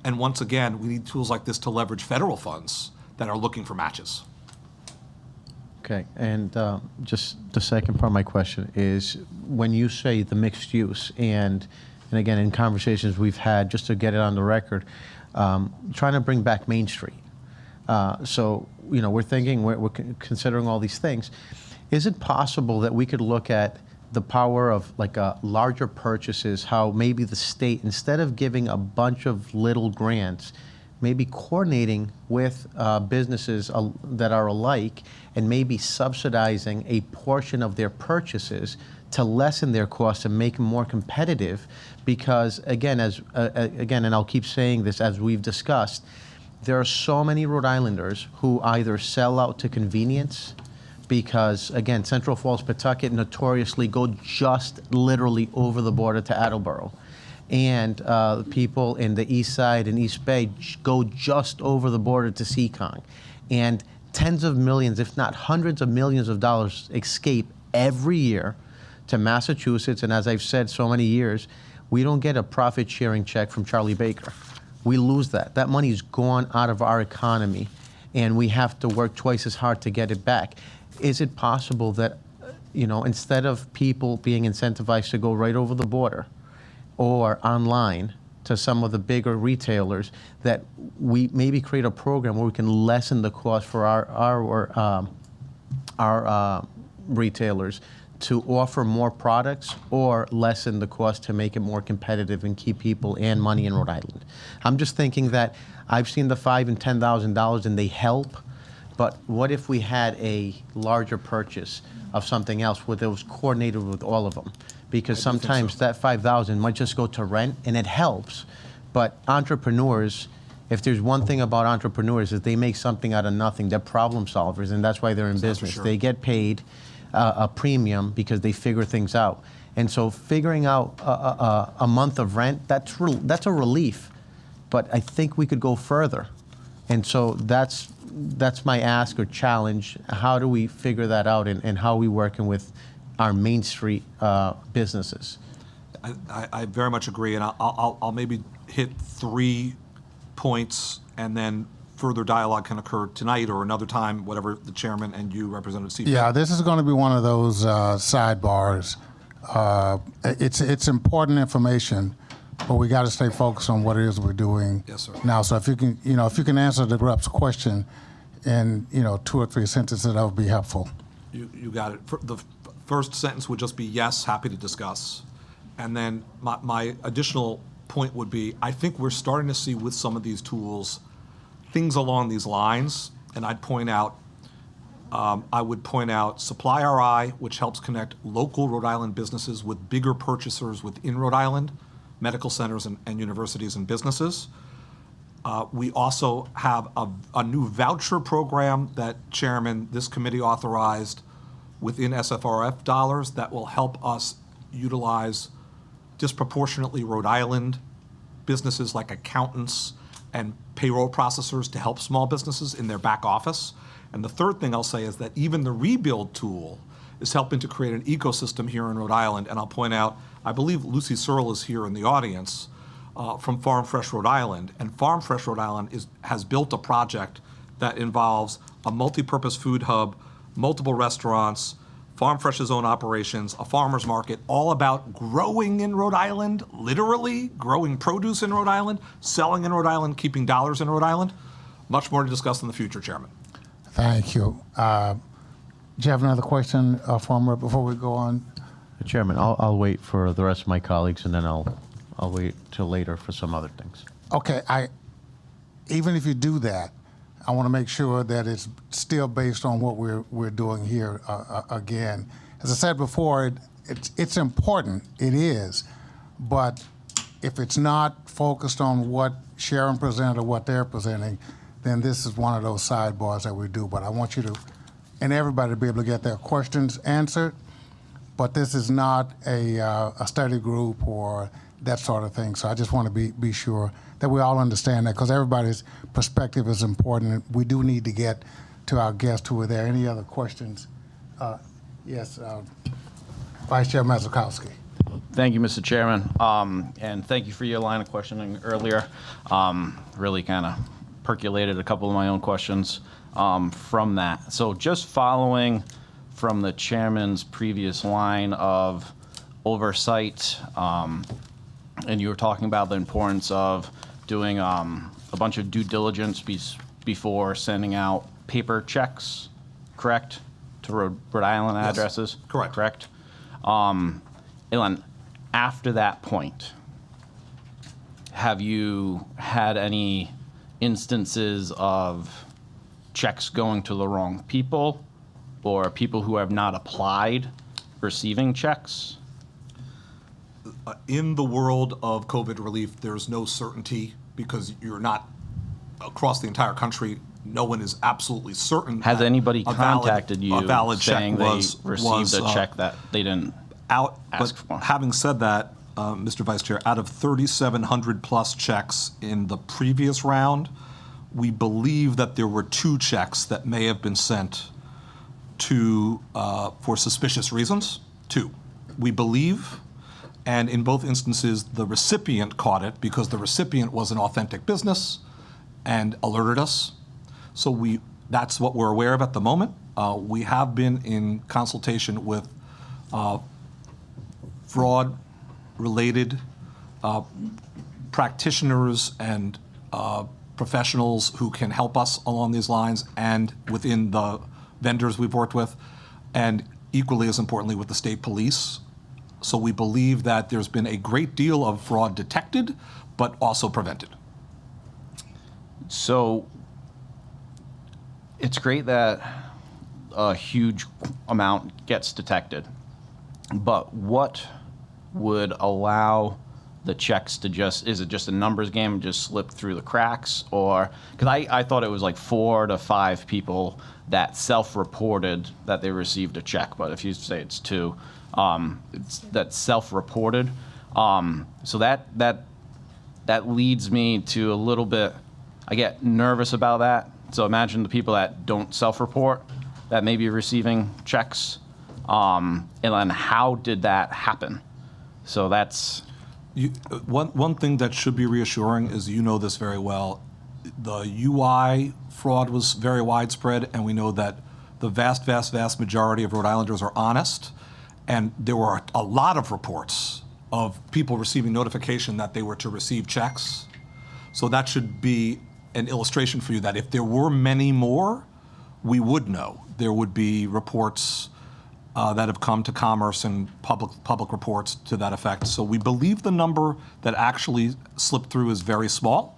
And once again, we need tools like this to leverage federal funds that are looking for matches. Okay, and just the second part of my question is, when you say the mixed use, and again, in conversations we've had, just to get it on the record, trying to bring back Main Street. So, we're thinking, we're considering all these things. Is it possible that we could look at the power of like larger purchases, how maybe the state, instead of giving a bunch of little grants, maybe coordinating with businesses that are alike and maybe subsidizing a portion of their purchases to lessen their costs and make them more competitive? Because again, and I'll keep saying this as we've discussed, there are so many Rhode Islanders who either sell out to convenience, because again, Central Falls, Pawtucket notoriously go just literally over the border to Attleboro. And people in the East Side and East Bay go just over the border to Seekonk. And tens of millions, if not hundreds of millions of dollars escape every year to Massachusetts. And as I've said so many years, we don't get a profit sharing check from Charlie Baker. We lose that. That money's gone out of our economy, and we have to work twice as hard to get it back. Is it possible that, instead of people being incentivized to go right over the border or online to some of the bigger retailers, that we maybe create a program where we can lessen the cost for our retailers to offer more products, or lessen the cost to make it more competitive and keep people and money in Rhode Island? I'm just thinking that I've seen the $5,000 and $10,000 and they help, but what if we had a larger purchase of something else where it was coordinated with all of them? Because sometimes that $5,000 might just go to rent, and it helps. But entrepreneurs, if there's one thing about entrepreneurs, is they make something out of nothing. They're problem solvers, and that's why they're in business. Sure. They get paid a premium because they figure things out. And so figuring out a month of rent, that's a relief. But I think we could go further. And so that's my ask or challenge. How do we figure that out, and how are we working with our Main Street businesses? I very much agree, and I'll maybe hit 3 points, and then further dialogue can occur tonight or another time, whatever the chairman and you, Representative Seifert. Yeah, this is going to be one of those sidebars. It's important information, but we got to stay focused on what it is we're doing. Yes, sir. Now, so if you can answer the rep's question in 2 or 3 sentences, that would be helpful. You got it. The first sentence would just be yes, happy to discuss. And then my additional point would be, I think we're starting to see with some of these tools things along these lines. And I would point out Supply RI, which helps connect local Rhode Island businesses with bigger purchasers within Rhode Island, medical centers and universities and businesses. We also have a new voucher program that, Chairman, this committee authorized within SFRF dollars that will help us utilize disproportionately Rhode Island businesses like accountants and payroll processors to help small businesses in their back office. And the third thing I'll say is that even the rebuild tool is helping to create an ecosystem here in Rhode Island. And I'll point out, I believe Lucy Searle is here in the audience from Farm Fresh Rhode Island. And Farm Fresh Rhode Island has built a project that involves a multi-purpose food hub, multiple restaurants, Farm Fresh's own operations, a farmer's market, all about growing in Rhode Island, literally growing produce in Rhode Island, selling in Rhode Island, keeping dollars in Rhode Island. Much more to discuss in the future, Chairman. Thank you. Do you have another question for me before we go on? Chairman, I'll wait for the rest of my colleagues, and then I'll wait till later for some other things. Okay, even if you do that, I want to make sure that it's still based on what we're doing here again. As I said before, it's important, it is, but if it's not focused on what Sharon presented or what they're presenting, then this is one of those sidebars that we do. But I want you to, and everybody to be able to get their questions answered, but this is not a study group or that sort of thing. So I just want to be sure that we all understand that, because everybody's perspective is important. We do need to get to our guests who are there. Any other questions? Yes, Vice Chair Mazurkowski. Thank you, Mr. Chairman, and thank you for your line of questioning earlier. Really kind of percolated a couple of my own questions from that. So just following from the chairman's previous line of oversight, and you were talking about the importance of doing a bunch of due diligence before sending out paper checks, correct, to Rhode Island addresses? Correct. Correct. And then after that point, have you had any instances of checks going to the wrong people, or people who have not applied receiving checks? In the world of COVID relief, there's no certainty because you're not across the entire country. No one is absolutely certain. Has that anybody a valid- contacted you a valid saying check was, they received a was, check that they didn't out? ask But for? having said that, Mr. Vice Chair, out of 3,700 plus checks in the previous round, we believe that there were 2 checks that may have been sent to for suspicious reasons. 2, we believe. And in both instances, the recipient caught it because the recipient was an authentic business and alerted us. So that's what we're aware of at the moment. We have been in consultation with fraud-related practitioners and professionals who can help us along these lines, and within the vendors we've worked with, and equally as importantly with the state police. So we believe that there's been a great deal of fraud detected, but also prevented. So it's great that a huge amount gets detected, but what would allow the checks to is it just a numbers game and just slip through the cracks? Or, because I thought it was like 4 to 5 people that self-reported that they received a check, but if you say it's 2, that's self-reported. So that leads me to a little bit, I get nervous about that. So imagine the people that don't self-report that may be receiving checks, and then how did that happen? So that's... One thing that should be reassuring is, you know this very well, the UI fraud was very widespread, and we know that the vast, vast, vast majority of Rhode Islanders are honest. And there were a lot of reports of people receiving notification that they were to receive checks. So that should be an illustration for you that if there were many more, we would know. There would be reports that have come to Commerce and public reports to that effect. So we believe the number that actually slipped through is very small,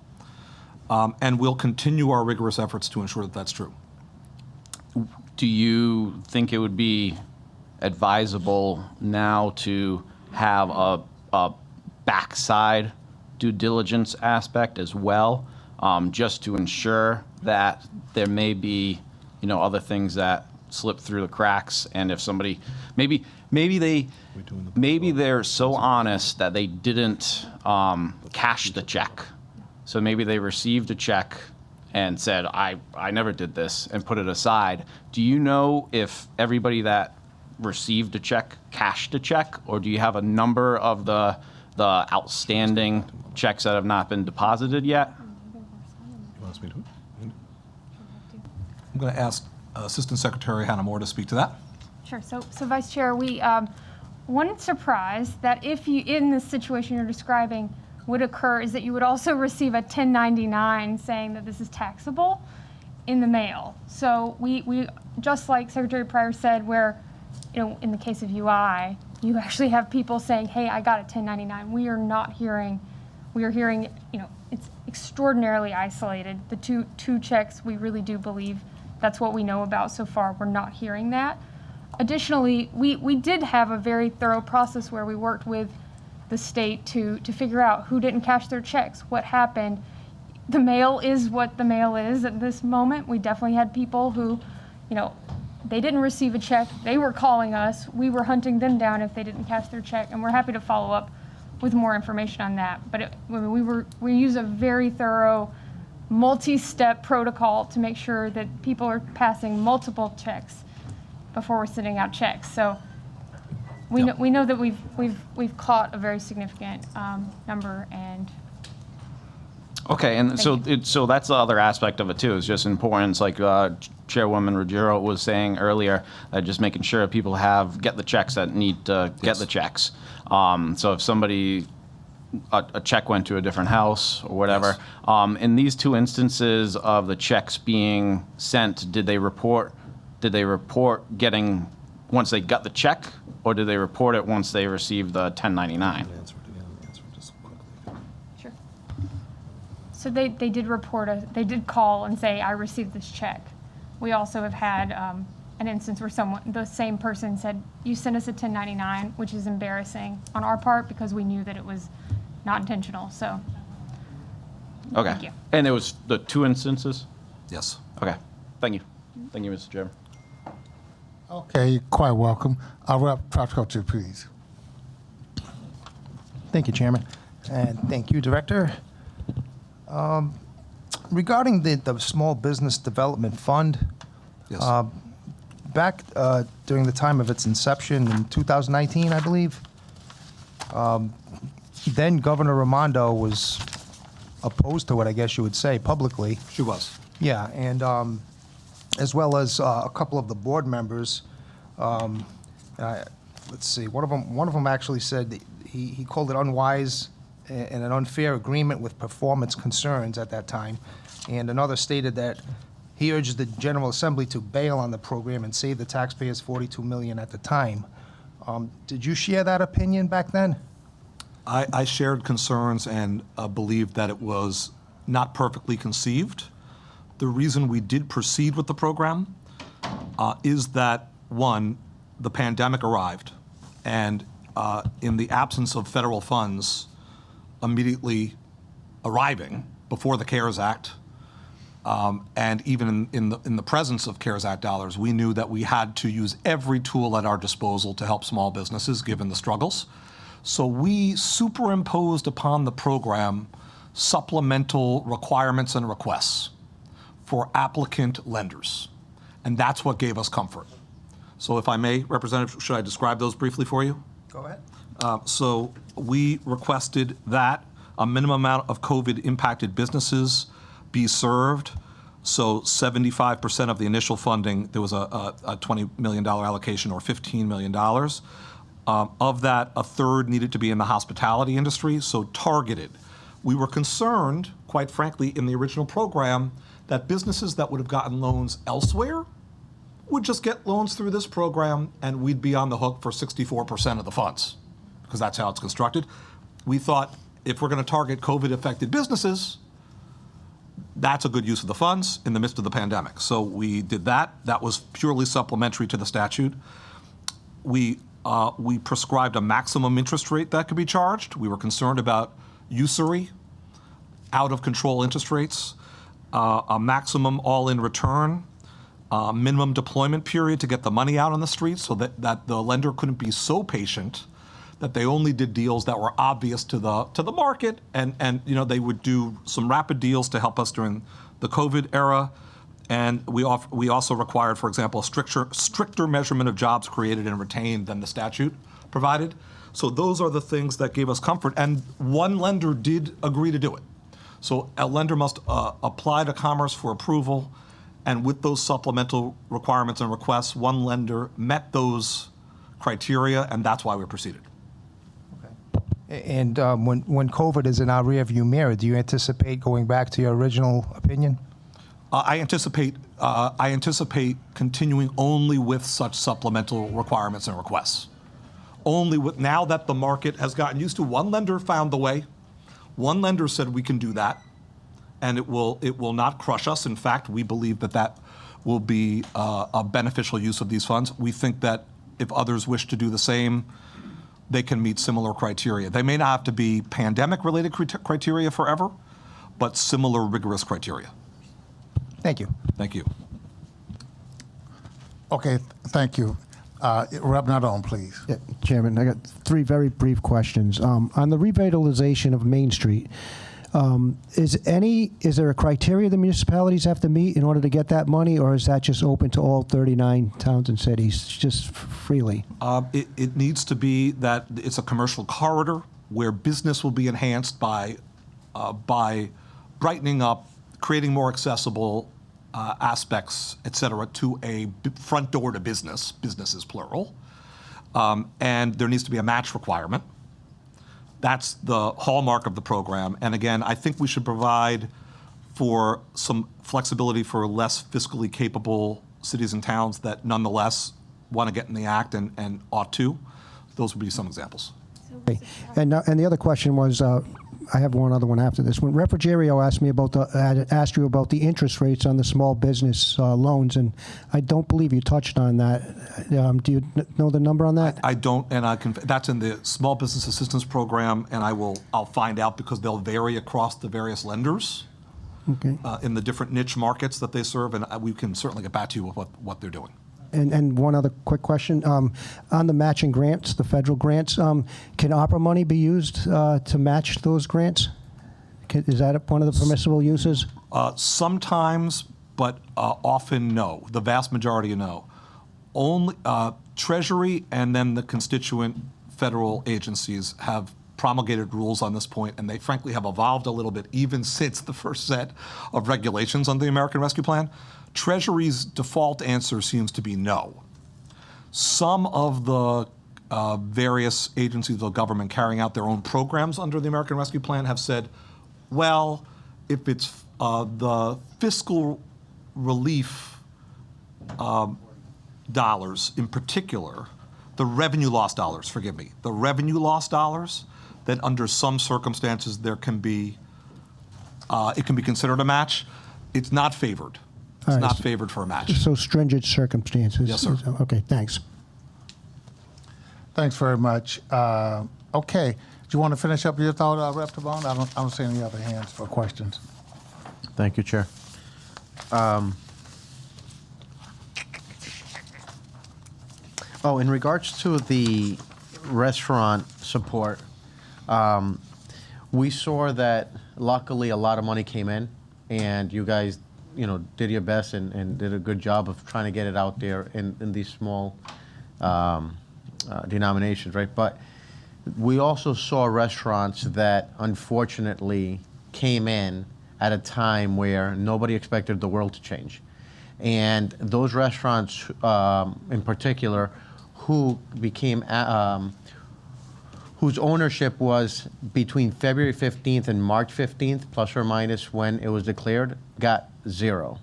and we'll continue our rigorous efforts to ensure that that's true. Do you think it would be advisable now to have a backside due diligence aspect as well, just to ensure that there may be, other things that slip through the cracks, and if somebody maybe they're so honest that they didn't cash the check, so maybe they received a check and said, I never did this, and put it aside. Do you know if everybody that received a check cashed a check, or do you have a number of the outstanding checks that have not been deposited yet? I'm going to ask Assistant Secretary Hannah Moore to speak to that. Sure. So Vice Chair, one surprise that if you, in this situation you're describing, would occur is that you would also receive a 1099 saying that this is taxable in the mail. So we just like Secretary Pryor said, where, in the case of UI, you actually have people saying, hey, I got a 1099. We are hearing, it's extraordinarily isolated. The two checks, we really do believe that's what we know about so far. We're not hearing that. Additionally, we did have a very thorough process where we worked with the state to figure out who didn't cash their checks, what happened. The mail is what the mail is at this moment. We definitely had people who, they didn't receive a check. They were calling us. We were hunting them down if they didn't cash their check, and we're happy to follow up with more information on that. But we use a very thorough, multi-step protocol to make sure that people are passing multiple checks before we're sending out checks. So we know that we've caught a very significant number. And Okay, and so that's the other aspect of it too. It's just importance, like Chairwoman Ruggiero was saying earlier, just making sure people get the checks that need to get the checks. So if somebody a check went to a different house or whatever, in these two instances of the checks being sent, did they report getting once they got the check, or did they report it once they received the 1099? Sure. So they did they did call and say, I received this check. We also have had an instance where the same person said, you sent us a 1099, which is embarrassing on our part because we knew that it was not intentional. So, Okay. Thank you. And it was the two instances? Yes. Okay. Thank you. Thank you, Mr. Chairman. Okay, you're quite welcome. Rep. Trotskopter, please. Thank you, Chairman. And thank you, Director. Regarding the Small Business Development Fund, Yes. back during the time of its inception in 2019, I believe, then Governor Raimondo was opposed to it, I guess you would say, publicly. She was. Yeah, and as well as a couple of the board members. Let's see, one of them actually said that he called it unwise and an unfair agreement with performance concerns at that time. And another stated that he urged the General Assembly to bail on the program and save the taxpayers $42 million at the time. Did you share that opinion back then? I shared concerns and believed that it was not perfectly conceived. The reason we did proceed with the program is that, one, the pandemic arrived, and in the absence of federal funds immediately arriving before the CARES Act, and even in the presence of CARES Act dollars, we knew that we had to use every tool at our disposal to help small businesses, given the struggles. So we superimposed upon the program supplemental requirements and requests for applicant lenders. And that's what gave us comfort. So if I may, Representative, should I describe those briefly for you? Go ahead. So we requested that a minimum amount of COVID-impacted businesses be served. So 75% of the initial funding, there was a $20 million allocation, or $15 million. Of that, a third needed to be in the hospitality industry, so targeted. We were concerned, quite frankly, in the original program, that businesses that would have gotten loans elsewhere would just get loans through this program, and we'd be on the hook for 64% of the funds, because that's how it's constructed. We thought, if we're going to target COVID-affected businesses, that's a good use of the funds in the midst of the pandemic. So we did that. That was purely supplementary to the statute. We prescribed a maximum interest rate that could be charged. We were concerned about usury, out-of-control interest rates, a maximum all-in return, minimum deployment period to get the money out on the street, so that the lender couldn't be so patient that they only did deals that were obvious to the market, and they would do some rapid deals to help us during the COVID era. And we also required, for example, a stricter measurement of jobs created and retained than the statute provided. So those are the things that gave us comfort, and one lender did agree to do it. So a lender must apply to Commerce for approval, And with those supplemental requirements and requests, one lender met those criteria, and that's why we proceeded. And when COVID is in our rearview mirror, do you anticipate going back to your original opinion? I anticipate continuing only with such supplemental requirements and requests. Only with, now that the market has gotten used to, one lender found the way. One lender said we can do that, and it will not crush us. In fact, we believe that will be a beneficial use of these funds. We think that if others wish to do the same, they can meet similar criteria. They may not have to be pandemic-related criteria forever, but similar rigorous criteria. Thank you. Thank you. Okay, thank you. Rep. Nadon, please. Yeah, Chairman, I got three very brief questions. On the revitalization of Main Street, is there a criteria the municipalities have to meet in order to get that money, or is that just open to all 39 towns and cities, just freely? It needs to be that it's a commercial corridor where business will be enhanced by brightening up, creating more accessible aspects, et cetera, to a front door to business. Business is plural. And there needs to be a match requirement. That's the hallmark of the program. And again, I think we should provide for some flexibility for less fiscally capable cities and towns that nonetheless want to get in the act and ought to. Those would be some examples. Okay. And the other question was, I have one other one after this. When Refrigerio asked you about the interest rates on the small business loans, and I don't believe you touched on that. Do you know the number on that? I don't, and that's in the Small Business Assistance Program, and I'll find out because they'll vary across the various lenders. Okay. In the different niche markets that they serve, and we can certainly get back to you with what they're doing. And one other quick question. On the matching grants, the federal grants, can Arpa money be used to match those grants? Is that one of the permissible uses? Sometimes, but often no. The vast majority, no. Only Treasury and then the constituent federal agencies have promulgated rules on this point, and they frankly have evolved a little bit even since the first set of regulations on the American Rescue Plan. Treasury's default answer seems to be no. Some of the various agencies of government carrying out their own programs under the American Rescue Plan have said, well, if it's the fiscal relief dollars in particular, the revenue loss dollars, the revenue loss dollars, then under some circumstances there can be, it can be considered a match. It's not favored. It's not favored for a match. So stringent circumstances. Yes, sir. Okay, thanks. Thanks very much. Okay, do you want to finish up your thought, Rep. Tabone? I don't see any other hands for questions. Thank you, Chair. In regards to the restaurant support, we saw that luckily a lot of money came in, and you guys, did your best and did a good job of trying to get it out there in these small denominations, right? But we also saw restaurants that unfortunately came in at a time where nobody expected the world to change. And those restaurants in particular who became, whose ownership was between February 15th and March 15th, plus or minus when it was declared, got zero.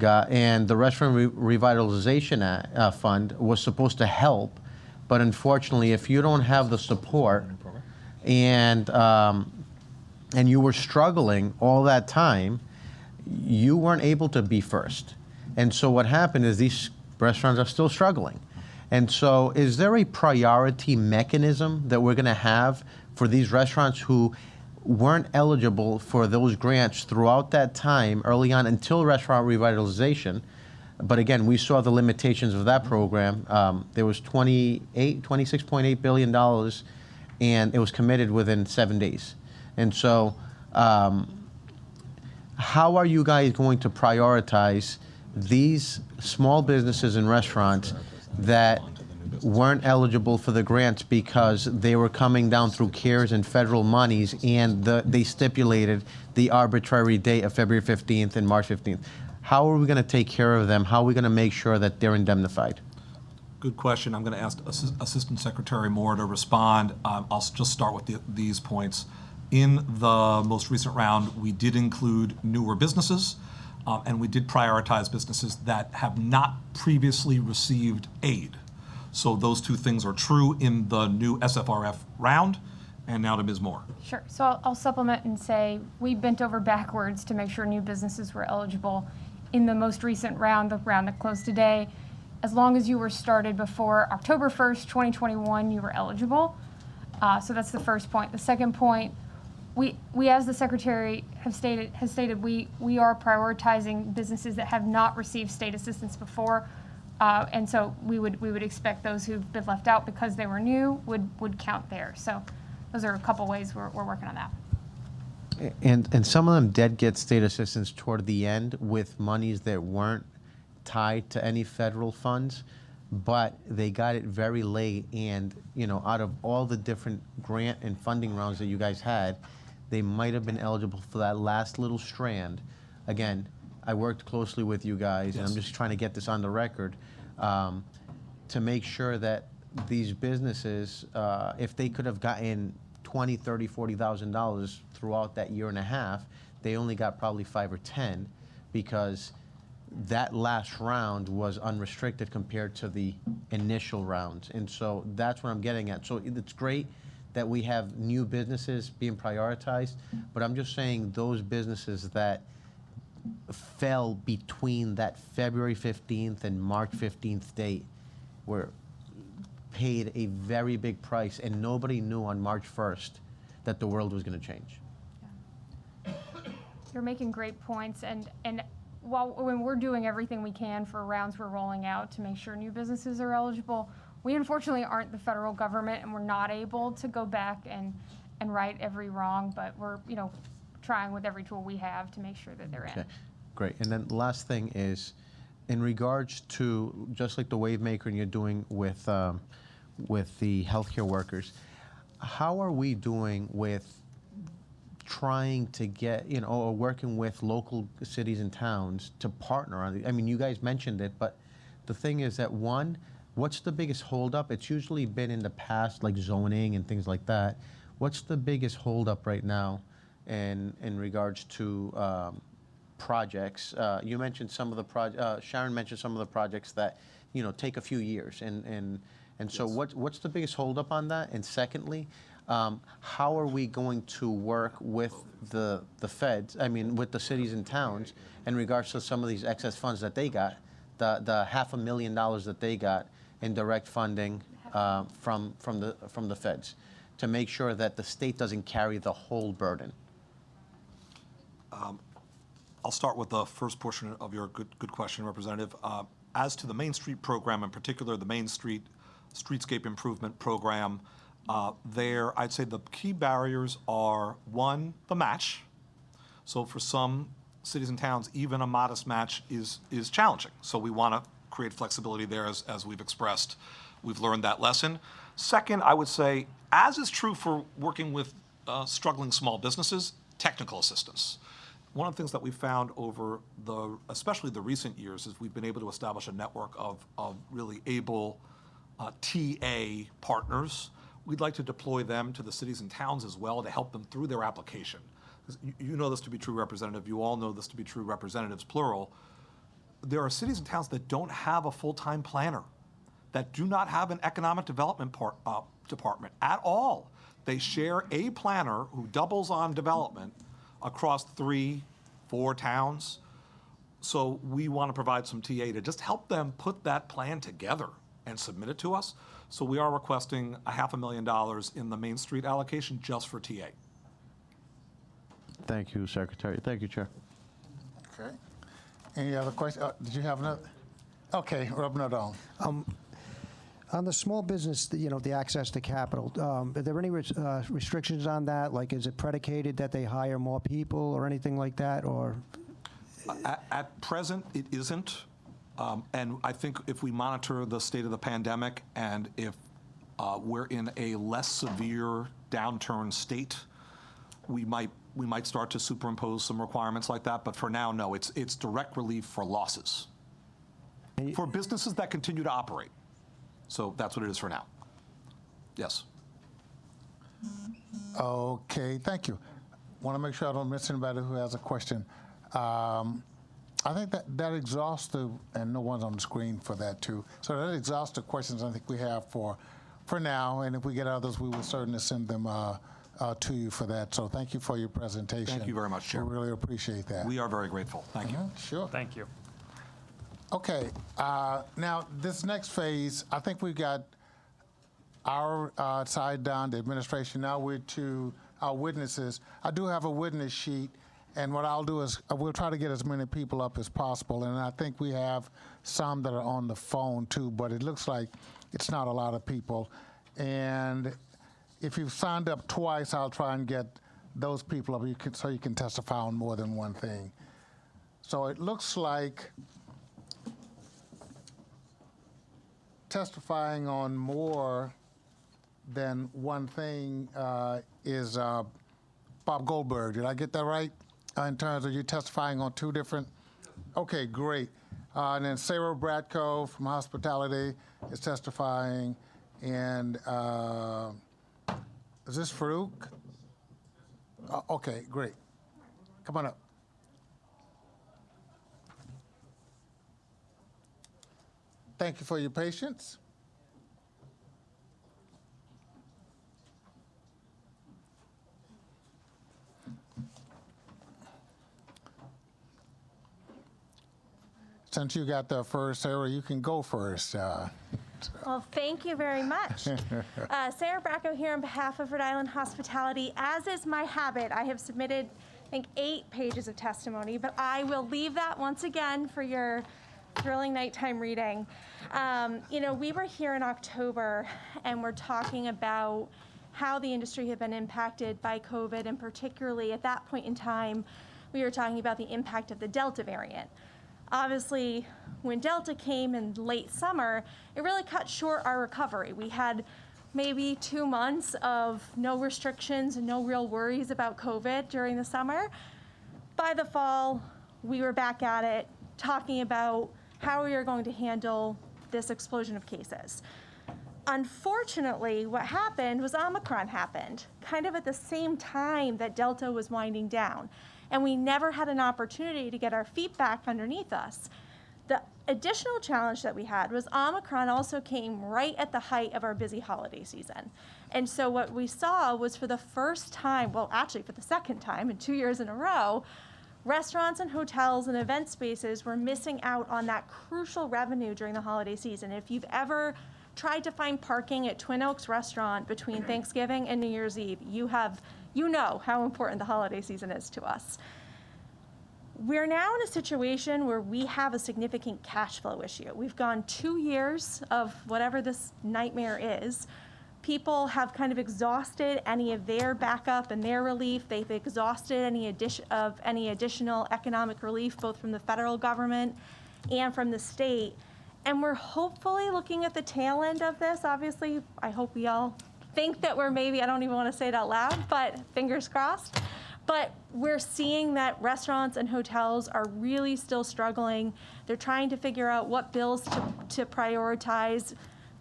And the Restaurant Revitalization Fund was supposed to help, but unfortunately, if you don't have the support and you were struggling all that time, you weren't able to be first. And so what happened is these restaurants are still struggling. And so is there a priority mechanism that we're going to have for these restaurants who weren't eligible for those grants throughout that time early on until restaurant revitalization? But again, we saw the limitations of that program. There was $26.8 billion, and it was committed within 7 days. And so how are you guys going to prioritize these small businesses and restaurants that weren't eligible for the grants because they were coming down through CARES and federal monies, and they stipulated the arbitrary date of February 15th and March 15th? how are we going to take care of them? How are we going to make sure that they're indemnified? Good question. I'm going to ask Assistant Secretary Moore to respond. I'll just start with these points. In the most recent round, we did include newer businesses, and we did prioritize businesses that have not previously received aid. So those two things are true in the new SFRF round. And now to Ms. Moore. Sure. So I'll supplement and say we bent over backwards to make sure new businesses were eligible in the most recent round, the round that closed today. As long as you were started before October 1st, 2021, you were eligible. So that's the first point. The second point, we as the Secretary has stated, we are prioritizing businesses that have not received state assistance before. And so we would expect those who've been left out because they were new would count there. So those are a couple ways we're working on that. And some of them did get state assistance toward the end with monies that weren't tied to any federal funds, but they got it very late. And, you know, out of all the different grant and funding rounds that you guys had, they might have been eligible for that last little strand. Again, I worked closely with you guys, and I'm just trying to get this on the record to make sure that these businesses, if they could have gotten $20,000, $30,000, $40,000 throughout that year and a half, they only got probably 5 or 10 because that last round was unrestricted compared to the initial rounds. And so that's what I'm getting at. So it's great that we have new businesses being prioritized, but I'm just saying those businesses that fell between that February 15th and March 15th date were paid a very big price, and nobody knew on March 1st that the world was going to change. You're making great points, and when we're doing everything we can for rounds we're rolling out to make sure new businesses are eligible, we unfortunately aren't the federal government, and we're not able to go back and right every wrong, but we're trying with every tool we have to make sure that they're in. Great. And then the last thing is, in regards to just like the wave maker and you're doing with the healthcare workers, how are we doing with trying to get, or working with local cities and towns to partner on it? I mean, you guys mentioned it, but the thing is that one, what's the biggest holdup? It's usually been in the past, like zoning and things like that. What's the biggest holdup right now in regards to projects? You mentioned some of the Sharon mentioned some of the projects that take a few years, and so what's the biggest holdup on that? And secondly, how are we going to work with the feds? I mean, with the cities and towns in regards to some of these excess funds that they got, the $500,000 that they got in direct funding from the feds, to make sure that the state doesn't carry the whole burden. I'll start with the first portion of your good question, Representative. As to the Main Street program, in particular, the Main Street Streetscape Improvement Program, there, I'd say the key barriers are, one, the match. So for some cities and towns, even a modest match is challenging. So we want to create flexibility there, as we've expressed. We've learned that lesson. Second, I would say, as is true for working with struggling small businesses, technical assistance. One of the things that we've found over especially the recent years, is we've been able to establish a network of really able TA partners. We'd like to deploy them to the cities and towns as well to help them through their application. You know this to be true, Representative. You all know this to be true, representatives, plural. There are cities and towns that don't have a full-time planner, that do not have an economic development department at all. They share a planner who doubles on development across 3-4 towns. So we want to provide some TA to just help them put that plan together and submit it to us. So we are requesting $500,000 in the Main Street allocation just for TA. Thank you, Secretary. Thank you, Chair. Okay. Any other questions? Did you have another? Okay, Representative O'Donnell. On the small business, the access to capital, are there any restrictions on that? Like, is it predicated that they hire more people or anything like that, or? At present, it isn't. And I think if we monitor the state of the pandemic, and if we're in a less severe downturn state, we might we might start to superimpose some requirements like that, but for now, no, it's direct relief for losses. For businesses that continue to operate. So that's what it is for now. Yes. Okay, thank you. Want to make sure I don't miss anybody who has a question. I think that exhausts and no one's on the screen for that too. So that exhausts the questions I think we have for now, and if we get others, we will certainly send them to you for that. So thank you for your presentation. Thank you very much, Chair. We really appreciate that. We are very grateful. Thank you. Sure. Thank you. Okay, now this next phase, I think we've got our side done, the administration. Now we're to our witnesses. I do have a witness sheet, and what I'll do is we'll try to get as many people up as possible, and I think we have some that are on the phone too, but it looks like it's not a lot of people. And if you've signed up twice, I'll try and get those people up so you can testify on more than one thing. So it looks like testifying on more than one thing is Bob Goldberg. Did I get that right? In terms of you testifying on two different? Okay, great. And then Sarah Bratko from Hospitality is testifying. And is this Farouk? Okay, great. Come on up. Thank you for your patience. Since you got there first, Sarah, you can go first. Well, thank you very much. Sarah Bracco here on behalf of Rhode Island Hospitality. As is my habit, I have submitted, I think, 8 pages of testimony, but I will leave that once again for your thrilling nighttime reading. You know, we were here in October, and we're talking about how the industry had been impacted by COVID, and particularly at that point in time, we were talking about the impact of the Delta variant. Obviously, when Delta came in late summer, it really cut short our recovery. We had maybe 2 months of no restrictions and no real worries about COVID during the summer. By the fall, we were back at it, talking about how we were going to handle this explosion of cases. Unfortunately, what happened was Omicron happened, kind of at the same time that Delta was winding down. And we never had an opportunity to get our feet back underneath us. The additional challenge that we had was Omicron also came right at the height of our busy holiday season. And so what we saw was for the first time, well, actually for the second time in 2 years in a row, restaurants and hotels and event spaces were missing out on that crucial revenue during the holiday season. If you've ever tried to find parking at Twin Oaks Restaurant between Thanksgiving and New Year's Eve, you know how important the holiday season is to us. We're now in a situation where we have a significant cash flow issue. We've gone 2 years of whatever this nightmare is. People have kind of exhausted any of their backup and their relief. They've exhausted any additional economic relief, both from the federal government and from the state. And we're hopefully looking at the tail end of this. Obviously, I hope we all think that we're maybe, I don't even want to say it out loud, but fingers crossed. But we're seeing that restaurants and hotels are really still struggling. They're trying to figure out what bills to prioritize,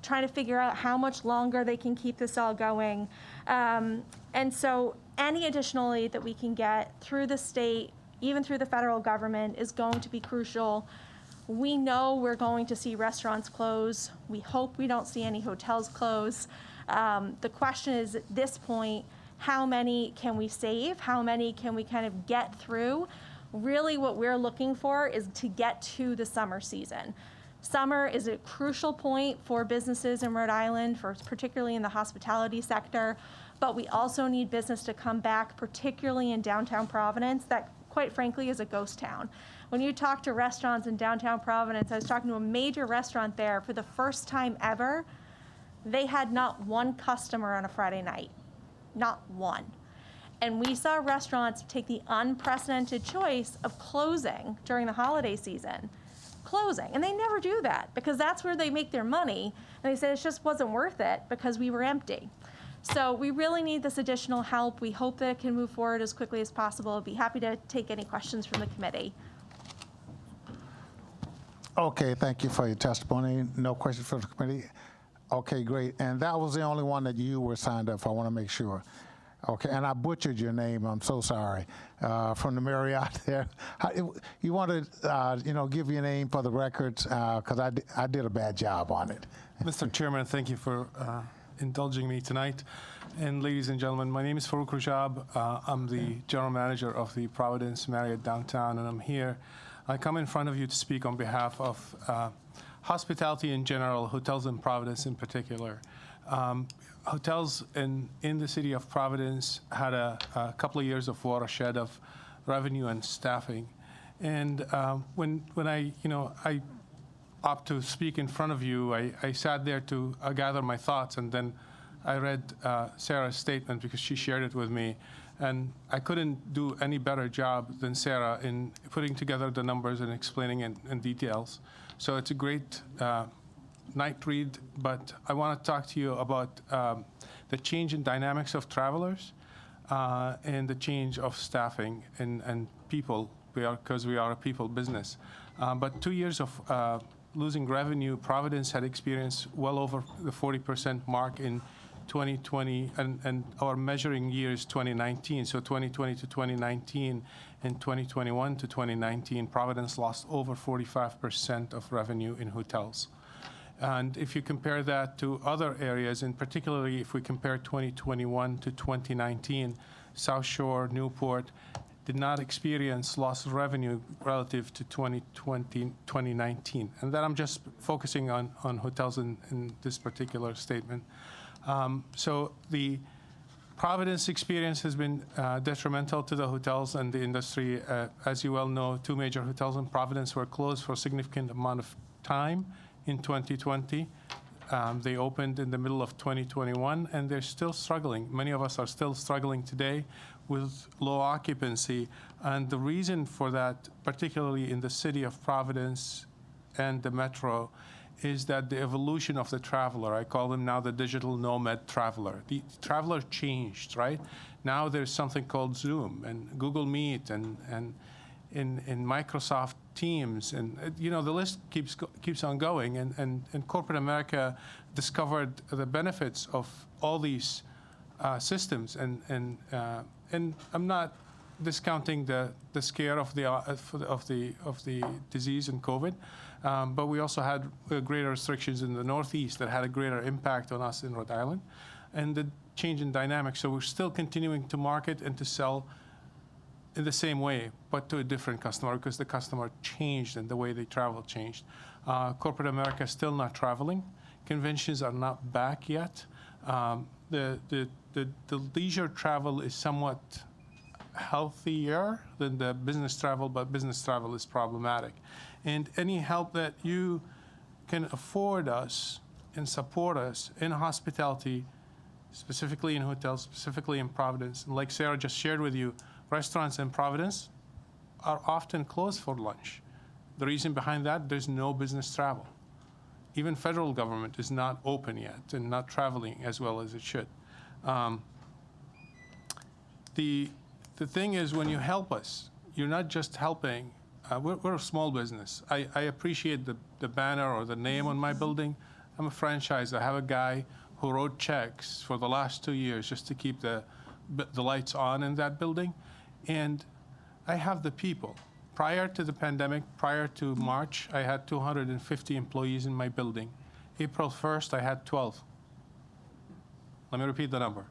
trying to figure out how much longer they can keep this all going. And so any additional aid that we can get through the state, even through the federal government, is going to be crucial. We know we're going to see restaurants close. We hope we don't see any hotels close. The question is, at this point, how many can we save? How many can we kind of get through? Really what we're looking for is to get to the summer season. Summer is a crucial point for businesses in Rhode Island, particularly in the hospitality sector, but we also need business to come back, particularly in downtown Providence, that quite frankly is a ghost town. When you talk to restaurants in downtown Providence, I was talking to a major restaurant there for the first time ever. They had not one customer on a Friday night, not one. And we saw restaurants take the unprecedented choice of closing during the holiday season. Closing, and they never do that because that's where they make their money. And they said it just wasn't worth it because we were empty. So we really need this additional help. We hope that it can move forward as quickly as possible. I'd be happy to take any questions from the committee. Okay, thank you for your testimony. No questions for the committee? Okay, great. And that was the only one that you were signed up for. I want to make sure. Okay, and I butchered your name. I'm so sorry. From the Marriott there. You want to, give your name for the records because I did a bad job on it. Mr. Chairman, thank you for indulging me tonight. And ladies and gentlemen, my name is Farouk Rajab. I'm the general manager of the Providence Marriott downtown, and I'm here. I come in front of you to speak on behalf of hospitality in general, hotels in Providence in particular. Hotels in the city of Providence had a couple of years of watershed of revenue and staffing. And when I opt to speak in front of you, I sat there to gather my thoughts, and then I read Sarah's statement because she shared it with me. And I couldn't do any better job than Sarah in putting together the numbers and explaining it in details. So it's a great night read, but I want to talk to you about the change in dynamics of travelers and the change of staffing and people, because we are a people business. But 2 years of losing revenue, Providence had experienced well over the 40% mark in 2020, and our measuring year is 2019. So 2020 to 2019 and 2021 to 2019, Providence lost over 45% of revenue in hotels. And if you compare that to other areas, and particularly if we compare 2021 to 2019, South Shore, Newport did not experience loss of revenue relative to 2020, 2019. And that I'm just focusing on hotels in this particular statement. So the Providence experience has been detrimental to the hotels and the industry. As you well know, 2 major hotels in Providence were closed for a significant amount of time in 2020. They opened in the middle of 2021, and they're still struggling. Many of us are still struggling today with low occupancy. And the reason for that, particularly in the city of Providence and the metro, is that the evolution of the traveler, I call them now the digital nomad traveler. The traveler changed, right? Now there's something called Zoom and Google Meet and in Microsoft Teams, and the list keeps on going. And corporate America discovered the benefits of all these systems. And I'm not discounting the scare of the disease and COVID, but we also had greater restrictions in the Northeast that had a greater impact on us in Rhode Island, and the change in dynamics. So we're still continuing to market and to sell in the same way, but to a different customer, because the customer changed and the way they travel changed. Corporate America is still not traveling. Conventions are not back yet. The leisure travel is somewhat healthier than the business travel, but business travel is problematic. And any help that you can afford us and support us in hospitality, specifically in hotels, specifically in Providence, and like Sarah just shared with you, restaurants in Providence are often closed for lunch. The reason behind that, there's no business travel. Even federal government is not open yet and not traveling as well as it should. The thing is, when you help us, you're not just helping. We're a small business. I appreciate the banner or the name on my building. I'm a franchise. I have a guy who wrote checks for the last 2 years just to keep the lights on in that building. And I have the people. Prior to the pandemic, prior to March, I had 250 employees in my building. April 1st, I had 12. Let me repeat the number.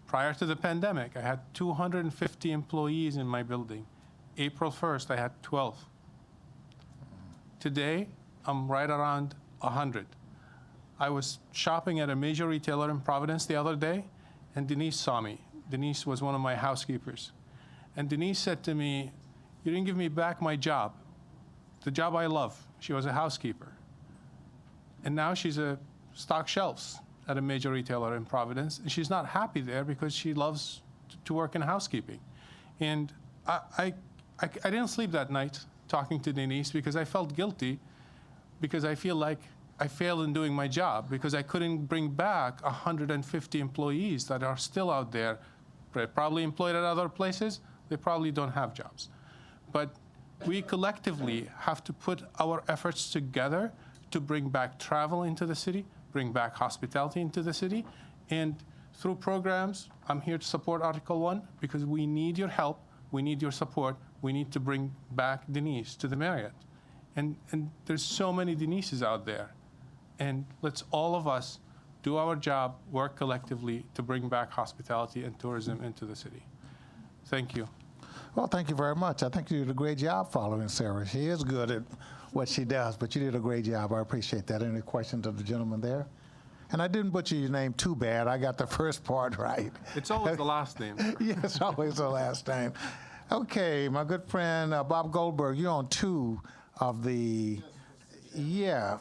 Prior to the pandemic, I had 250 employees in my building. April 1st, I had 12. Today, I'm right around 100. I was shopping at a major retailer in Providence the other day, and Denise saw me. Denise was one of my housekeepers. And Denise said to me, "You didn't give me back my job, the job I love." She was a housekeeper. And now she's stock shelves at a major retailer in Providence. And she's not happy there because she loves to work in housekeeping. And I didn't sleep that night talking to Denise because I felt guilty, because I feel like I failed in doing my job because I couldn't bring back 150 employees that are still out there, probably employed at other places. They probably don't have jobs. But we collectively have to put our efforts together to bring back travel into the city, bring back hospitality into the city, and through programs, I'm here to support Article 1 because we need your help, we need your support, we need to bring back Denise to the Marriott. And there's so many Denises out there. And let's all of us do our job, work collectively to bring back hospitality and tourism into the city. Thank you. Well, thank you very much. I think you did a great job following Sarah. She is good at what she does, but you did a great job. I appreciate that. Any questions of the gentleman there? And I didn't butcher your name too bad. I got the first part right. It's always the last name. Yes, always the last name. Okay, my good friend Bob Goldberg, you're on 2 of the, yeah.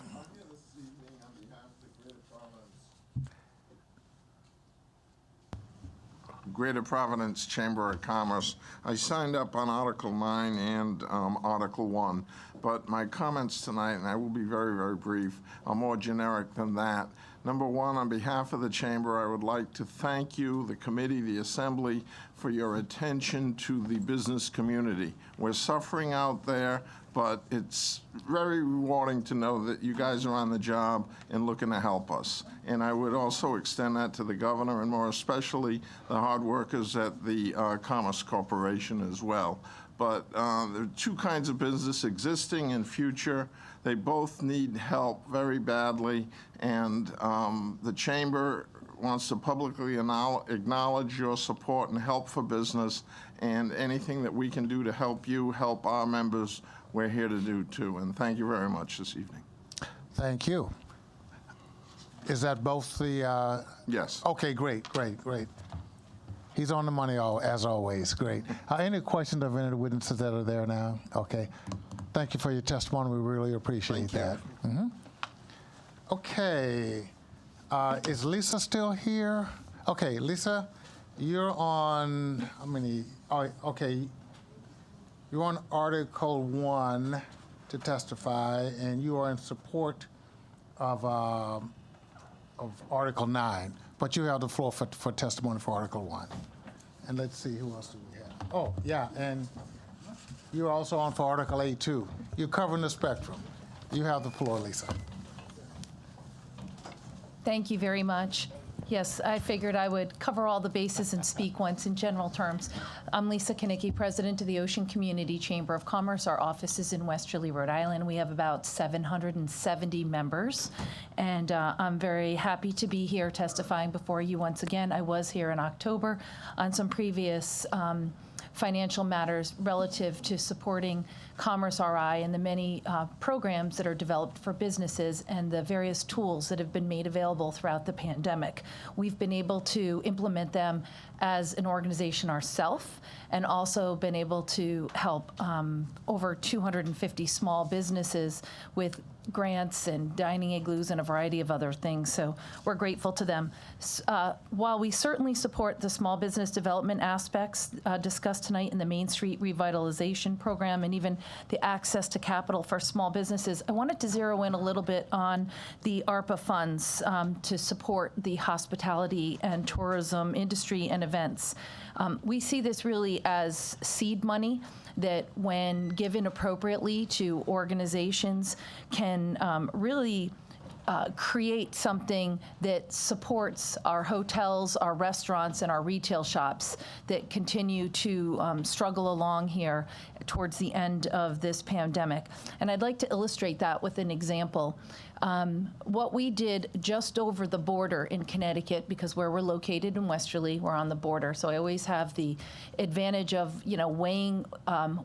Greater Providence Chamber of Commerce. I signed up on Article 9 and Article 1, but my comments tonight, and I will be very, very brief, are more generic than that. Number one, on behalf of the Chamber, I would like to thank you, the committee, the Assembly, for your attention to the business community. We're suffering out there, but it's very rewarding to know that you guys are on the job and looking to help us. And I would also extend that to the governor and more especially the hard workers at the Commerce Corporation as well. But there are 2 kinds of business, existing and future. They both need help very badly, and the Chamber wants to publicly acknowledge your support and help for business, and anything that we can do to help you, help our members, we're here to do too. And thank you very much this evening. Thank you. Is that both the? Yes. Okay, great. He's on the money as always. Great. Any questions of any of the witnesses that are there now? Okay. Thank you for your testimony. We really appreciate that. Mm-hmm. Okay. Is Lisa still here? Okay, Lisa, you're on how many? Oh, okay. You're on Article 1 to testify, and you are in support of Article 9. But you have the floor for testimony for Article 1. And let's see, who else do we have? Oh, yeah, and you're also on for Article 8, too. You're covering the spectrum. You have the floor, Lisa. Thank you very much. Yes, I figured I would cover all the bases and speak once in general terms. I'm Lisa Kenickie, president of the Ocean Community Chamber of Commerce. Our office is in Westerly, Rhode Island. We have about 770 members, and I'm very happy to be here testifying before you once again. I was here in October on some previous financial matters relative to supporting Commerce RI and the many programs that are developed for businesses and the various tools that have been made available throughout the pandemic. We've been able to implement them as an organization ourselves, and also been able to help over 250 small businesses with grants and dining igloos and a variety of other things. So we're grateful to them. While we certainly support the small business development aspects discussed tonight in the Main Street Revitalization Program and even the access to capital for small businesses, I wanted to zero in a little bit on the Arpa funds to support the hospitality and tourism industry and events. We see this really as seed money that, when given appropriately to organizations, can really create something that supports our hotels, our restaurants, and our retail shops that continue to struggle along here towards the end of this pandemic. And I'd like to illustrate that with an example. What we did just over the border in Connecticut, because where we're located in Westerly, we're on the border, so I always have the advantage of, weighing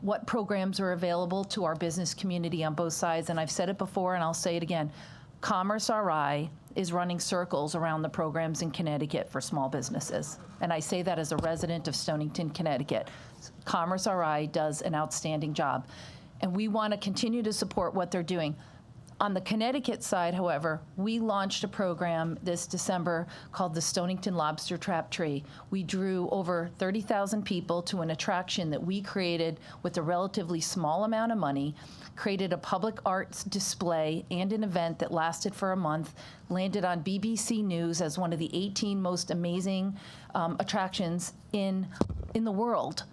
what programs are available to our business community on both sides. And I've said it before, and I'll say it again. Commerce RI is running circles around the programs in Connecticut for small businesses. And I say that as a resident of Stonington, Connecticut. Commerce RI does an outstanding job. And we want to continue to support what they're doing. On the Connecticut side, however, we launched a program this December called the Stonington Lobster Trap Tree. We drew over 30,000 people to an attraction that we created with a relatively small amount of money, created a public arts display and an event that lasted for a month, landed on BBC News as one of the 18 most amazing attractions in the world.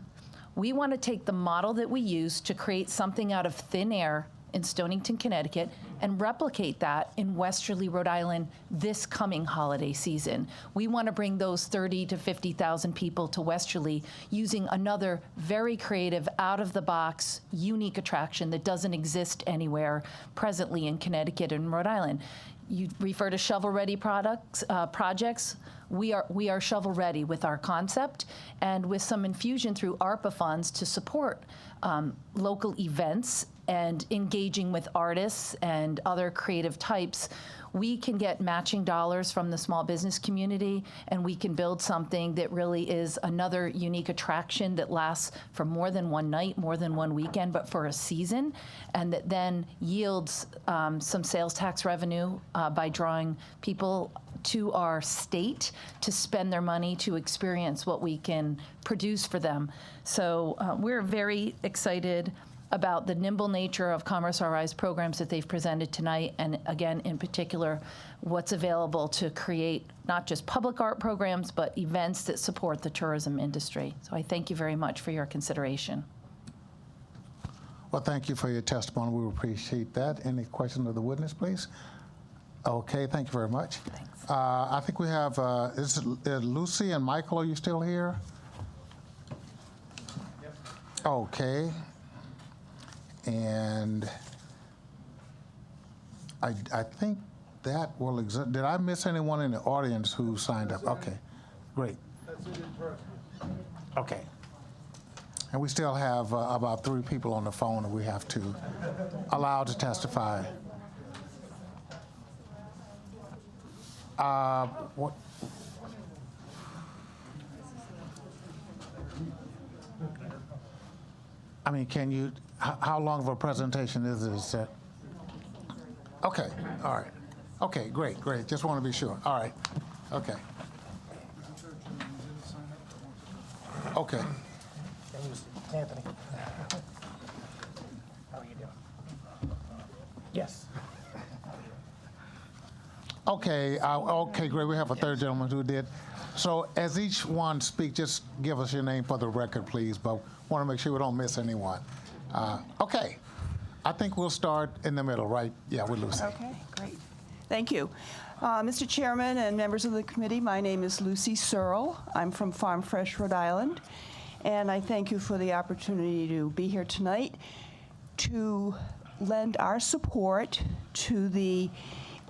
We want to take the model that we use to create something out of thin air in Stonington, Connecticut, and replicate that in Westerly, Rhode Island this coming holiday season. We want to bring those 30 to 50,000 people to Westerly using another very creative, out-of-the-box, unique attraction that doesn't exist anywhere presently in Connecticut and Rhode Island. You refer to shovel-ready projects. We are shovel-ready with our concept and with some infusion through Arpa funds to support local events and engaging with artists and other creative types. We can get matching dollars from the small business community, and we can build something that really is another unique attraction that lasts for more than one night, more than one weekend, but for a season, and that then yields some sales tax revenue by drawing people to our state to spend their money to experience what we can produce for them. So we're very excited about the nimble nature of Commerce RI's programs that they've presented tonight, and again, in particular, what's available to create not just public art programs, but events that support the tourism industry. So I thank you very much for your consideration. Well, thank you for your testimony. We appreciate that. Any questions of the witness, please? Okay, thank you very much. Thanks. I think we have, is Lucy and Michael, are you still here? Yep. Okay. And I think that will exist. Did I miss anyone in the audience who signed up? Okay, great. That's it in person. Okay. And we still have about 3 people on the phone that we have to allow to testify. What? I mean, can you, how long of a presentation is this? Okay, all right. Okay, great. Just want to be sure. All right, okay. Okay. Anthony. How are you doing? Yes. Okay, okay, great. We have a third gentleman who did. So as each one speak, just give us your name for the record, please, but want to make sure we don't miss anyone. Okay, I think we'll start in the middle, right? Yeah, with Lucy. Okay, great. Thank you. Mr. Chairman and members of the committee, my name is Lucy Searle. I'm from Farm Fresh, Rhode Island, and I thank you for the opportunity to be here tonight to lend our support to the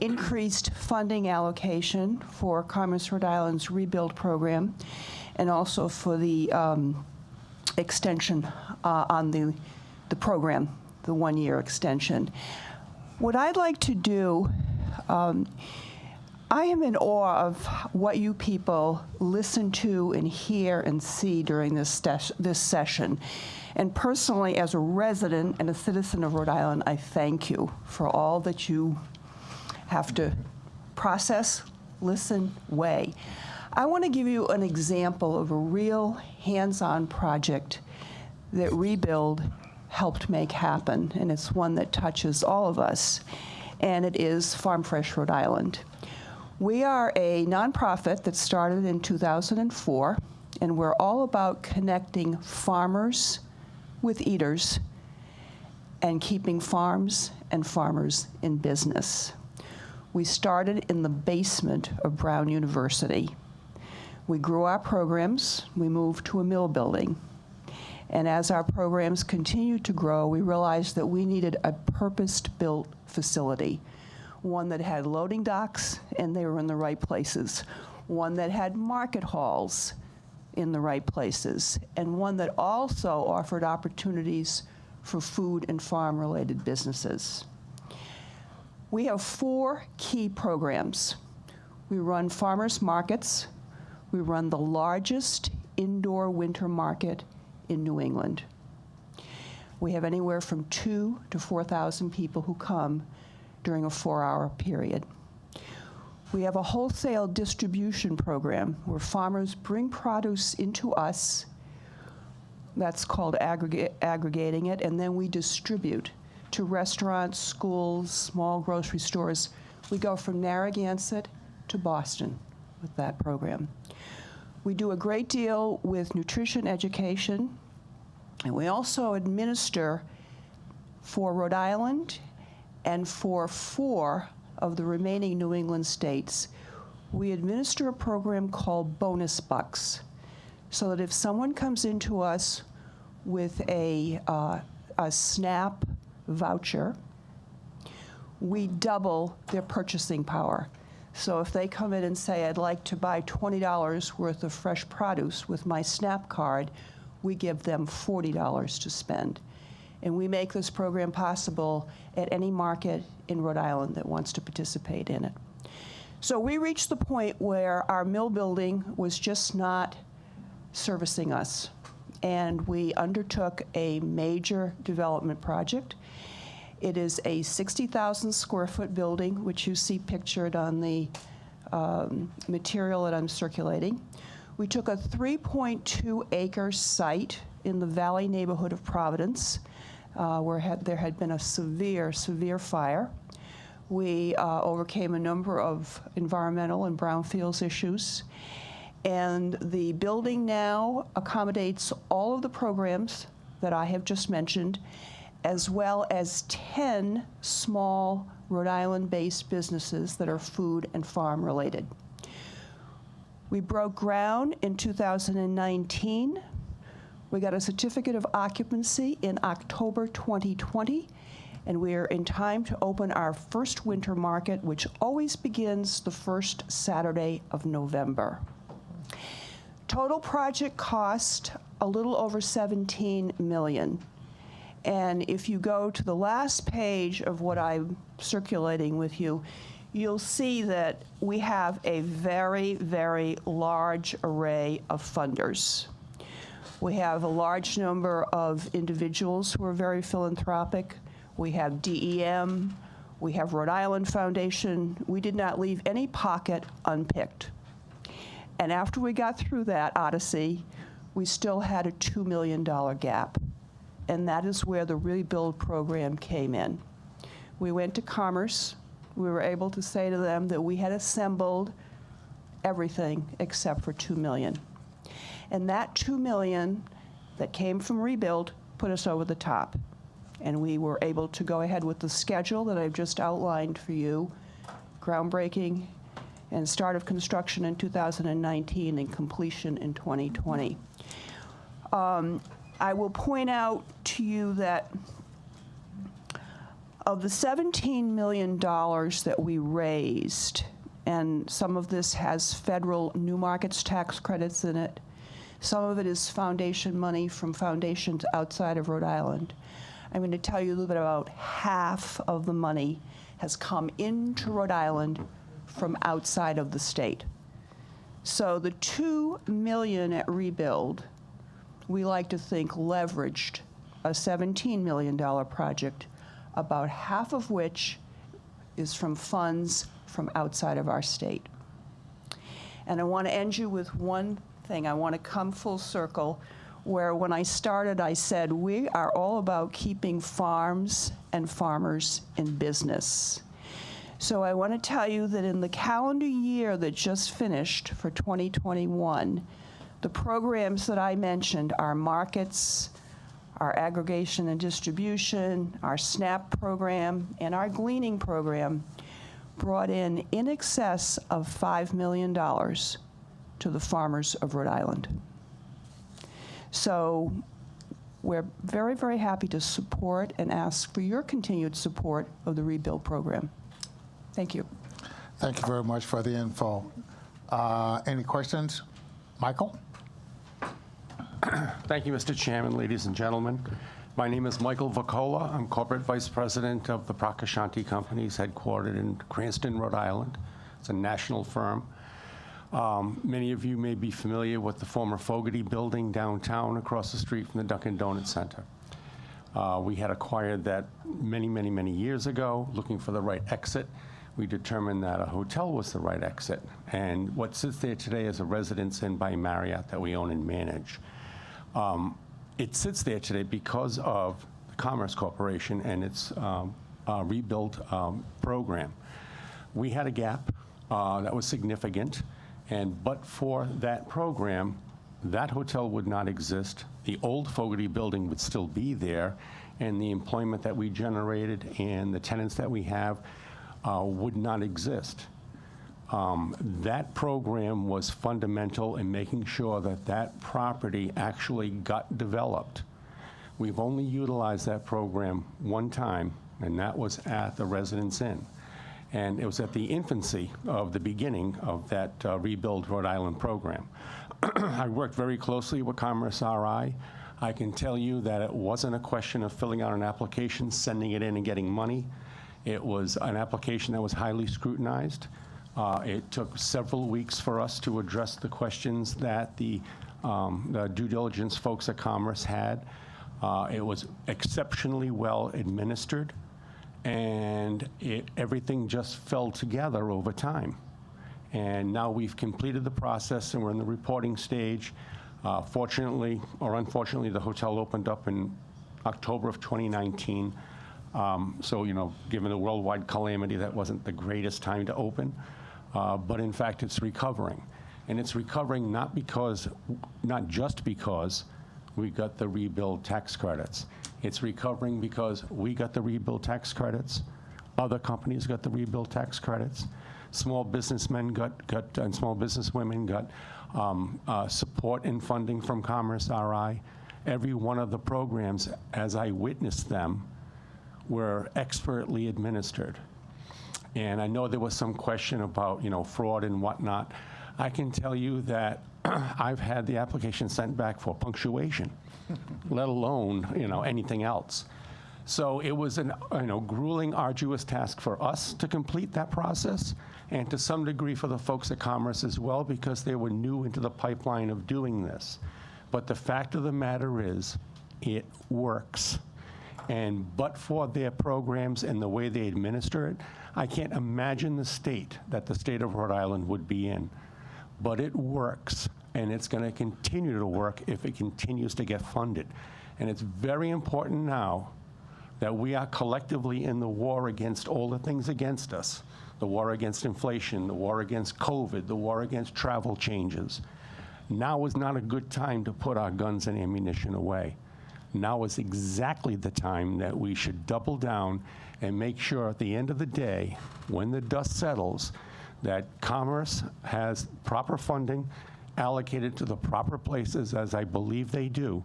increased funding allocation for Commerce Rhode Island's Rebuild program, and also for the extension on the program, the one-year extension. What I'd like to do, I am in awe of what you people listen to and hear and see during this session. And personally, as a resident and a citizen of Rhode Island, I thank you for all that you have to process, listen, weigh. I want to give you an example of a real hands-on project that Rebuild helped make happen, and it's one that touches all of us, and it is Farm Fresh Rhode Island. We are a nonprofit that started in 2004, and we're all about connecting farmers with eaters and keeping farms and farmers in business. We started in the basement of Brown University. We grew our programs. We moved to a mill building. And as our programs continued to grow, we realized that we needed a purpose-built facility, one that had loading docks and they were in the right places, one that had market halls in the right places, and one that also offered opportunities for food and farm-related businesses. We have 4 key programs. We run farmers markets. We run the largest indoor winter market in New England. We have anywhere from 2,000 to 4,000 people who come during a 4-hour period. We have a wholesale distribution program where farmers bring produce into us. That's called aggregating it, and then we distribute to restaurants, schools, small grocery stores. We go from Narragansett to Boston with that program. We do a great deal with nutrition education, and we also administer for Rhode Island and for 4 of the remaining New England states. We administer a program called Bonus Bucks, so that if someone comes into us with a SNAP voucher, we double their purchasing power. So if they come in and say, I'd like to buy $20 worth of fresh produce with my SNAP card, we give them $40 to spend. And we make this program possible at any market in Rhode Island that wants to participate in it. So we reached the point where our mill building was just not servicing us. And we undertook a major development project. It is a 60,000 square foot building, which you see pictured on the material that I'm circulating. We took a 3.2 acre site in the Valley neighborhood of Providence, where there had been a severe, severe fire. We overcame a number of environmental and brownfields issues. And the building now accommodates all of the programs that I have just mentioned, as well as 10 small Rhode Island-based businesses that are food and farm related. We broke ground in 2019. We got a certificate of occupancy in October 2020, and we are in time to open our first winter market, which always begins the first Saturday of November. Total project cost a little over $17 million. And if you go to the last page of what I'm circulating with you, you'll see that we have a very, very large array of funders. We have a large number of individuals who are very philanthropic. We have DEM. We have Rhode Island Foundation. We did not leave any pocket unpicked. And after we got through that odyssey, we still had a $2 million gap. And that is where the Rebuild program came in. We went to Commerce. We were able to say to them that we had assembled everything except for $2 million. And that $2 million that came from Rebuild put us over the top. And we were able to go ahead with the schedule that I've just outlined for you, groundbreaking and start of construction in 2019 and completion in 2020. I will point out to you that of the $17 million that we raised, and some of this has federal new markets tax credits in it, some of it is foundation money from foundations outside of Rhode Island. I'm going to tell you a little bit about half of the money has come into Rhode Island from outside of the state. So the $2 million at Rebuild, we like to think leveraged a $17 million project, about half of which is from funds from outside of our state. And I want to end you with one thing. I want to come full circle, where when I started, I said, we are all about keeping farms and farmers in business. So I want to tell you that in the calendar year that just finished for 2021, the programs that I mentioned, our markets, our aggregation and distribution, our SNAP program, and our gleaning program, brought in excess of $5 million to the farmers of Rhode Island. So we're very, very happy to support and ask for your continued support of the Rebuild program. Thank you. Thank you very much for the info. Any questions? Michael? Thank you, Mr. Chairman, ladies and gentlemen. My name is Michael Vacola. I'm Corporate Vice President of the Prakashanti Companies, headquartered in Cranston, Rhode Island. It's a national firm. Many of you may be familiar with the former Fogarty building downtown across the street from the Dunkin' Donuts Center. We had acquired that many years ago, looking for the right exit. We determined that a hotel was the right exit. And what sits there today is a Residence Inn by Marriott that we own and manage. It sits there today because of the Commerce Corporation and its rebuild program. We had a gap that was significant, and but for that program, that hotel would not exist. The old Fogarty building would still be there, and the employment that we generated and the tenants that we have would not exist. That program was fundamental in making sure that that property actually got developed. We've only utilized that program one time, and that was at the Residence Inn. And it was at the infancy of the beginning of that Rebuild Rhode Island program. I worked very closely with Commerce RI. I can tell you that it wasn't a question of filling out an application, sending it in, and getting money. It was an application that was highly scrutinized. It took several weeks for us to address the questions that the due diligence folks at Commerce had. It was exceptionally well administered, and everything just fell together over time. And now we've completed the process, and we're in the reporting stage. Fortunately, or unfortunately, the hotel opened up in October of 2019. So, you know, given the worldwide calamity, that wasn't the greatest time to open. But in fact, it's recovering. And it's recovering not just because we got the rebuild tax credits. It's recovering because we got the rebuild tax credits. Other companies got the rebuild tax credits. Small businessmen and small businesswomen got support and funding from Commerce RI. Every one of the programs, as I witnessed them, were expertly administered. And I know there was some question about, you know, fraud and whatnot. I can tell you that I've had the application sent back for punctuation, let alone, you know, anything else. So it was an, grueling, arduous task for us to complete that process, and to some degree for the folks at Commerce as well, because they were new into the pipeline of doing this. But the fact of the matter is, it works. And but for their programs and the way they administer it, I can't imagine the state that the state of Rhode Island would be in. But it works, and it's going to continue to work if it continues to get funded. And it's very important now that we are collectively in the war against all the things against us. The war against inflation, the war against COVID, the war against travel changes. Now is not a good time to put our guns and ammunition away. Now is exactly the time that we should double down and make sure at the end of the day, when the dust settles, that Commerce has proper funding allocated to the proper places, as I believe they do,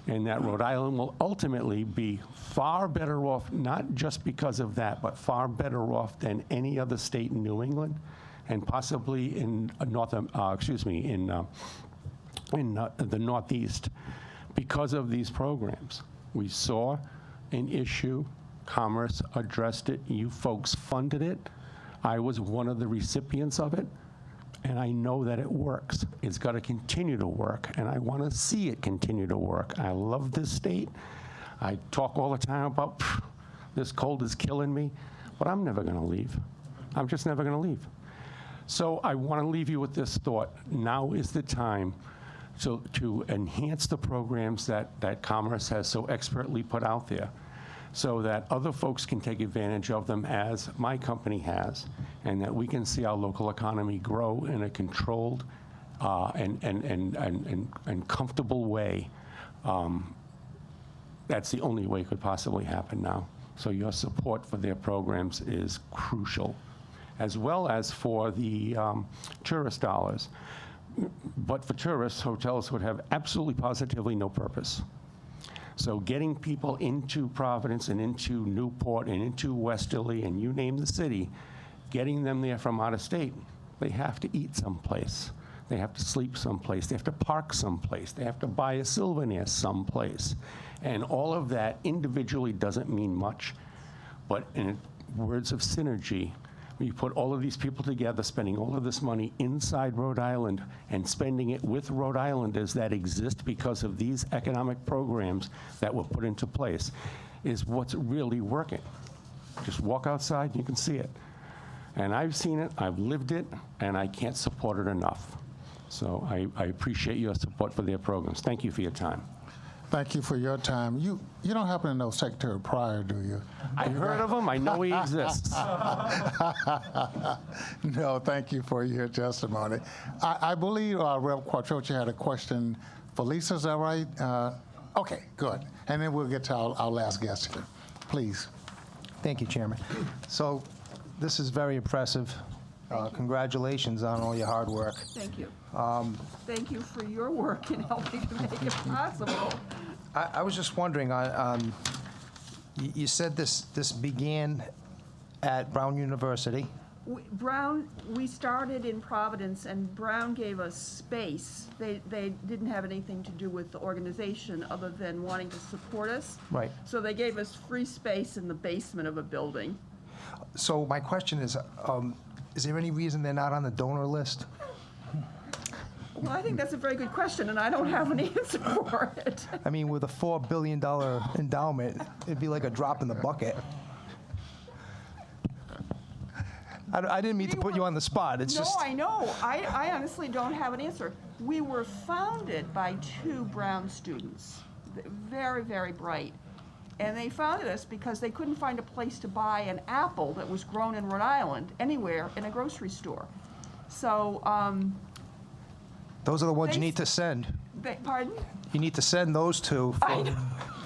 and that Rhode Island will ultimately be far better off, not just because of that, but far better off than any other state in New England, and possibly in the Northeast, because of these programs. We saw an issue, Commerce addressed it, you folks funded it. I was one of the recipients of it, and I know that it works. It's got to continue to work, and I want to see it continue to work. I love this state. I talk all the time about this cold is killing me, but I'm never going to leave. I'm just never going to leave. So I want to leave you with this thought. Now is the time to enhance the programs that Commerce has so expertly put out there, so that other folks can take advantage of them, as my company has, and that we can see our local economy grow in a controlled and comfortable way. That's the only way it could possibly happen now. So your support for their programs is crucial, as well as for the tourist dollars. But for tourists, hotels would have absolutely positively no purpose. So getting people into Providence and into Newport and into Westerly and you name the city, getting them there from out of state, they have to eat someplace. They have to sleep someplace. They have to park someplace. They have to buy a souvenir someplace. And all of that individually doesn't mean much, but in words of synergy, You put all of these people together, spending all of this money inside Rhode Island and spending it with Rhode Islanders that exist because of these economic programs that were put into place is what's really working. Just walk outside, you can see it. And I've seen it, I've lived it, and I can't support it enough. So I appreciate your support for their programs. Thank you for your time. Thank you for your time. You don't happen to know Secretary Pryor, do you? I heard of him. I know he exists. No, thank you for your testimony. I believe Rep. Quattrochi had a question for Lisa. Is that right? Okay, good. And then we'll get to our last guest here. Please. Thank you, Chairman. So this is very impressive. Congratulations on all your hard work. Thank you. Thank you for your work in helping to make it possible. I was just wondering, you said this began at Brown University. We started in Providence, and Brown gave us space. They didn't have anything to do with the organization other than wanting to support us. Right. So they gave us free space in the basement of a building. So my question is there any reason they're not on the donor list? Well, I think that's a very good question, and I don't have an answer for it. I mean, with a $4 billion endowment, it'd be like a drop in the bucket. I didn't mean to put you on the spot. It's just... No, I know. I honestly don't have an answer. We were founded by two Brown students, very, very bright. And they founded us because they couldn't find a place to buy an apple that was grown in Rhode Island anywhere in a grocery store. So, those are the ones you need to send. pardon? You need to send those two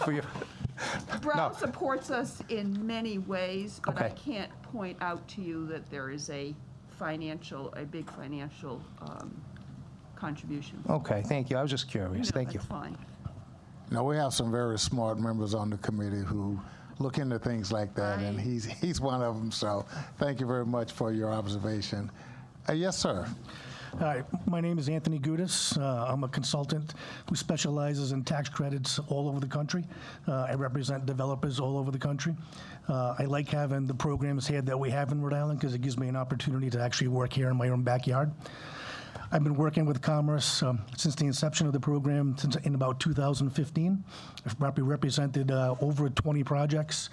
for your... Brown supports us in many ways, but I Okay. can't point out to you that there is a big financial contribution. Okay, thank you. I was just curious. No, Thank you. that's fine. Now, we have some very smart members on the committee who look into things like that, and he's one of them. So thank you very much for your observation. Yes, sir. Hi, my name is Anthony Gudis. I'm a consultant who specializes in tax credits all over the country. I represent developers all over the country. I like having the programs here that we have in Rhode Island because it gives me an opportunity to actually work here in my own backyard. I've been working with Commerce since the inception of the program in about 2015. I've probably represented over 20 projects.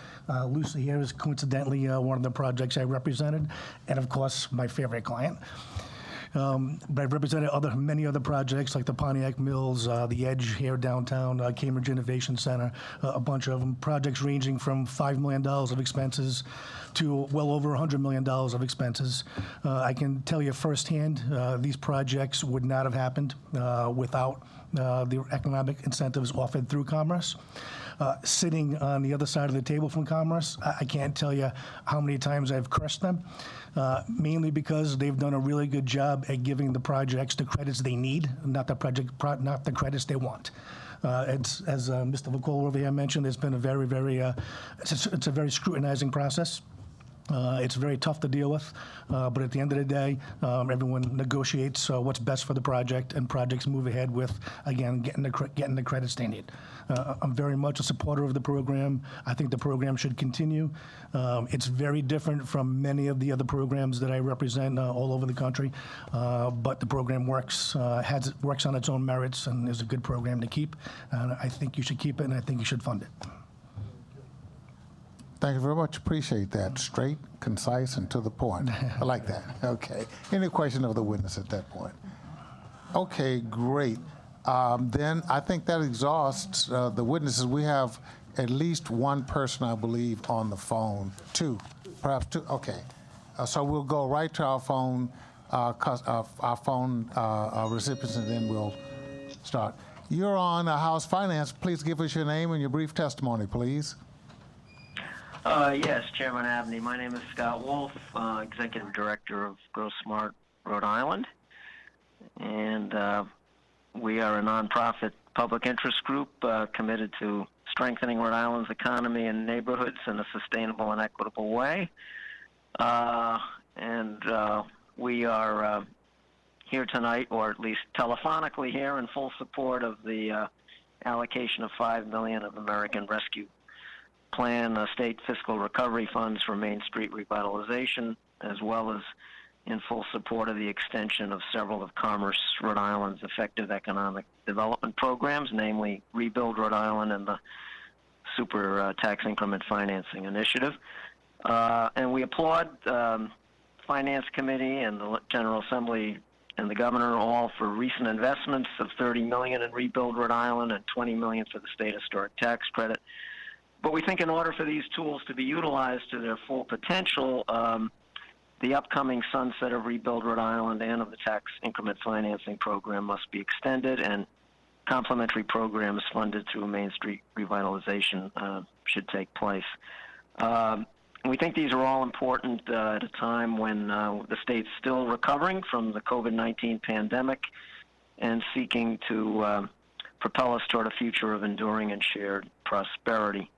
Lucy here is coincidentally one of the projects I represented, and of course, my favorite client. But I've represented many other projects like the Pontiac Mills, the Edge here downtown, Cambridge Innovation Center, a bunch of them. Projects ranging from $5 million of expenses to well over $100 million of expenses. I can tell you firsthand, these projects would not have happened without the economic incentives offered through Commerce. Sitting on the other side of the table from Commerce, I can't tell you how many times I've cursed them, mainly because they've done a really good job at giving the projects the credits they need, not the credits they want. As Mr. Vacola over here mentioned, it's been a very, it's a very scrutinizing process. It's very tough to deal with, but at the end of the day, everyone negotiates what's best for the project, and projects move ahead with, again, getting the credits they need. I'm very much a supporter of the program. I think the program should continue. It's very different from many of the other programs that I represent all over the country, but the program works on its own merits and is a good program to keep. And I think you should keep it, and I think you should fund it. Thank you very much. Appreciate that. Straight, concise, and to the point. I like that. Okay. Any question of the witness at that point? Okay, great. Then I think that exhausts the witnesses. We have at least one person, I believe, on the phone. Two, perhaps two. Okay. So we'll go right to our phone recipients, and then we'll start. You're on House Finance. Please give us your name and your brief testimony, please. Yes, Chairman Abney. My name is Scott Wolf, Executive Director of Grow Smart Rhode Island. And we are a nonprofit public interest group committed to strengthening Rhode Island's economy and neighborhoods in a sustainable and equitable way. We are here tonight, or at least telephonically here, in full support of the allocation of $5 million of American Rescue Plan state fiscal recovery funds for Main Street revitalization as well as in full support of the extension of several of Commerce Rhode Island's effective economic development programs, namely Rebuild Rhode Island and the Super Tax Increment Financing Initiative. And we applaud Finance Committee and the General Assembly and the Governor all for recent investments of $30 million in Rebuild Rhode Island and $20 million for the State Historic Tax Credit. But we think in order for these tools to be utilized to their full potential, the upcoming sunset of Rebuild Rhode Island and of the Tax Increment Financing Program must be extended, and complementary programs funded through Main Street Revitalization should take place. We think these are all important at a time when the state's still recovering from the COVID-19 pandemic and seeking to propel us toward a future of enduring and shared prosperity.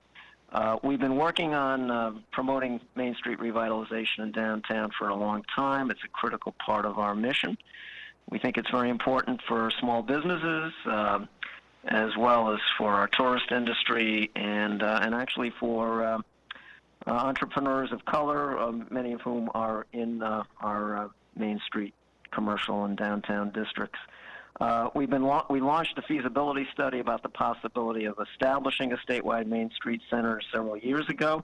We've been working on promoting Main Street revitalization in downtown for a long time. It's a critical part of our mission. We think it's very important for small businesses, as well as for our tourist industry, and actually for entrepreneurs of color, many of whom are in our Main Street commercial and downtown districts. We launched a feasibility study about the possibility of establishing a statewide Main Street Center several years ago,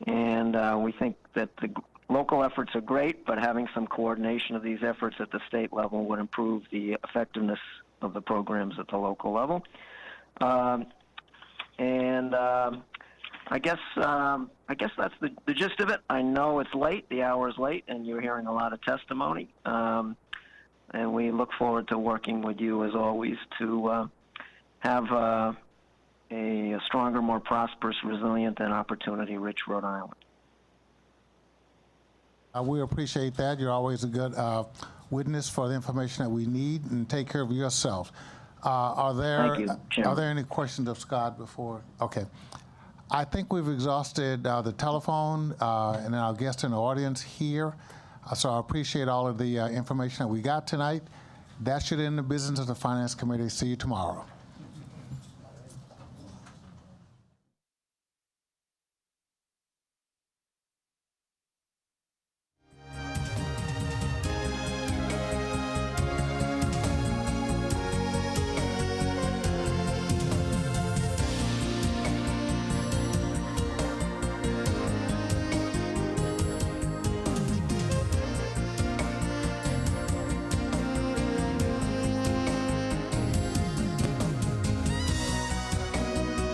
and we think that the local efforts are great, but having some coordination of these efforts at the state level would improve the effectiveness of the programs at the local level. I guess that's the gist of it. I know it's late, the hour is late, and you're hearing a lot of testimony. And we look forward to working with you, as always, to have a stronger, more prosperous, resilient, and opportunity-rich Rhode Island. We appreciate that. You're always a good witness for the information that we need, and take care of yourself. Are there any questions of Scott before? Okay. I think we've exhausted the telephone and our guests in the audience here. So I appreciate all of the information that we got tonight. That should end the business of the Finance Committee. See you tomorrow.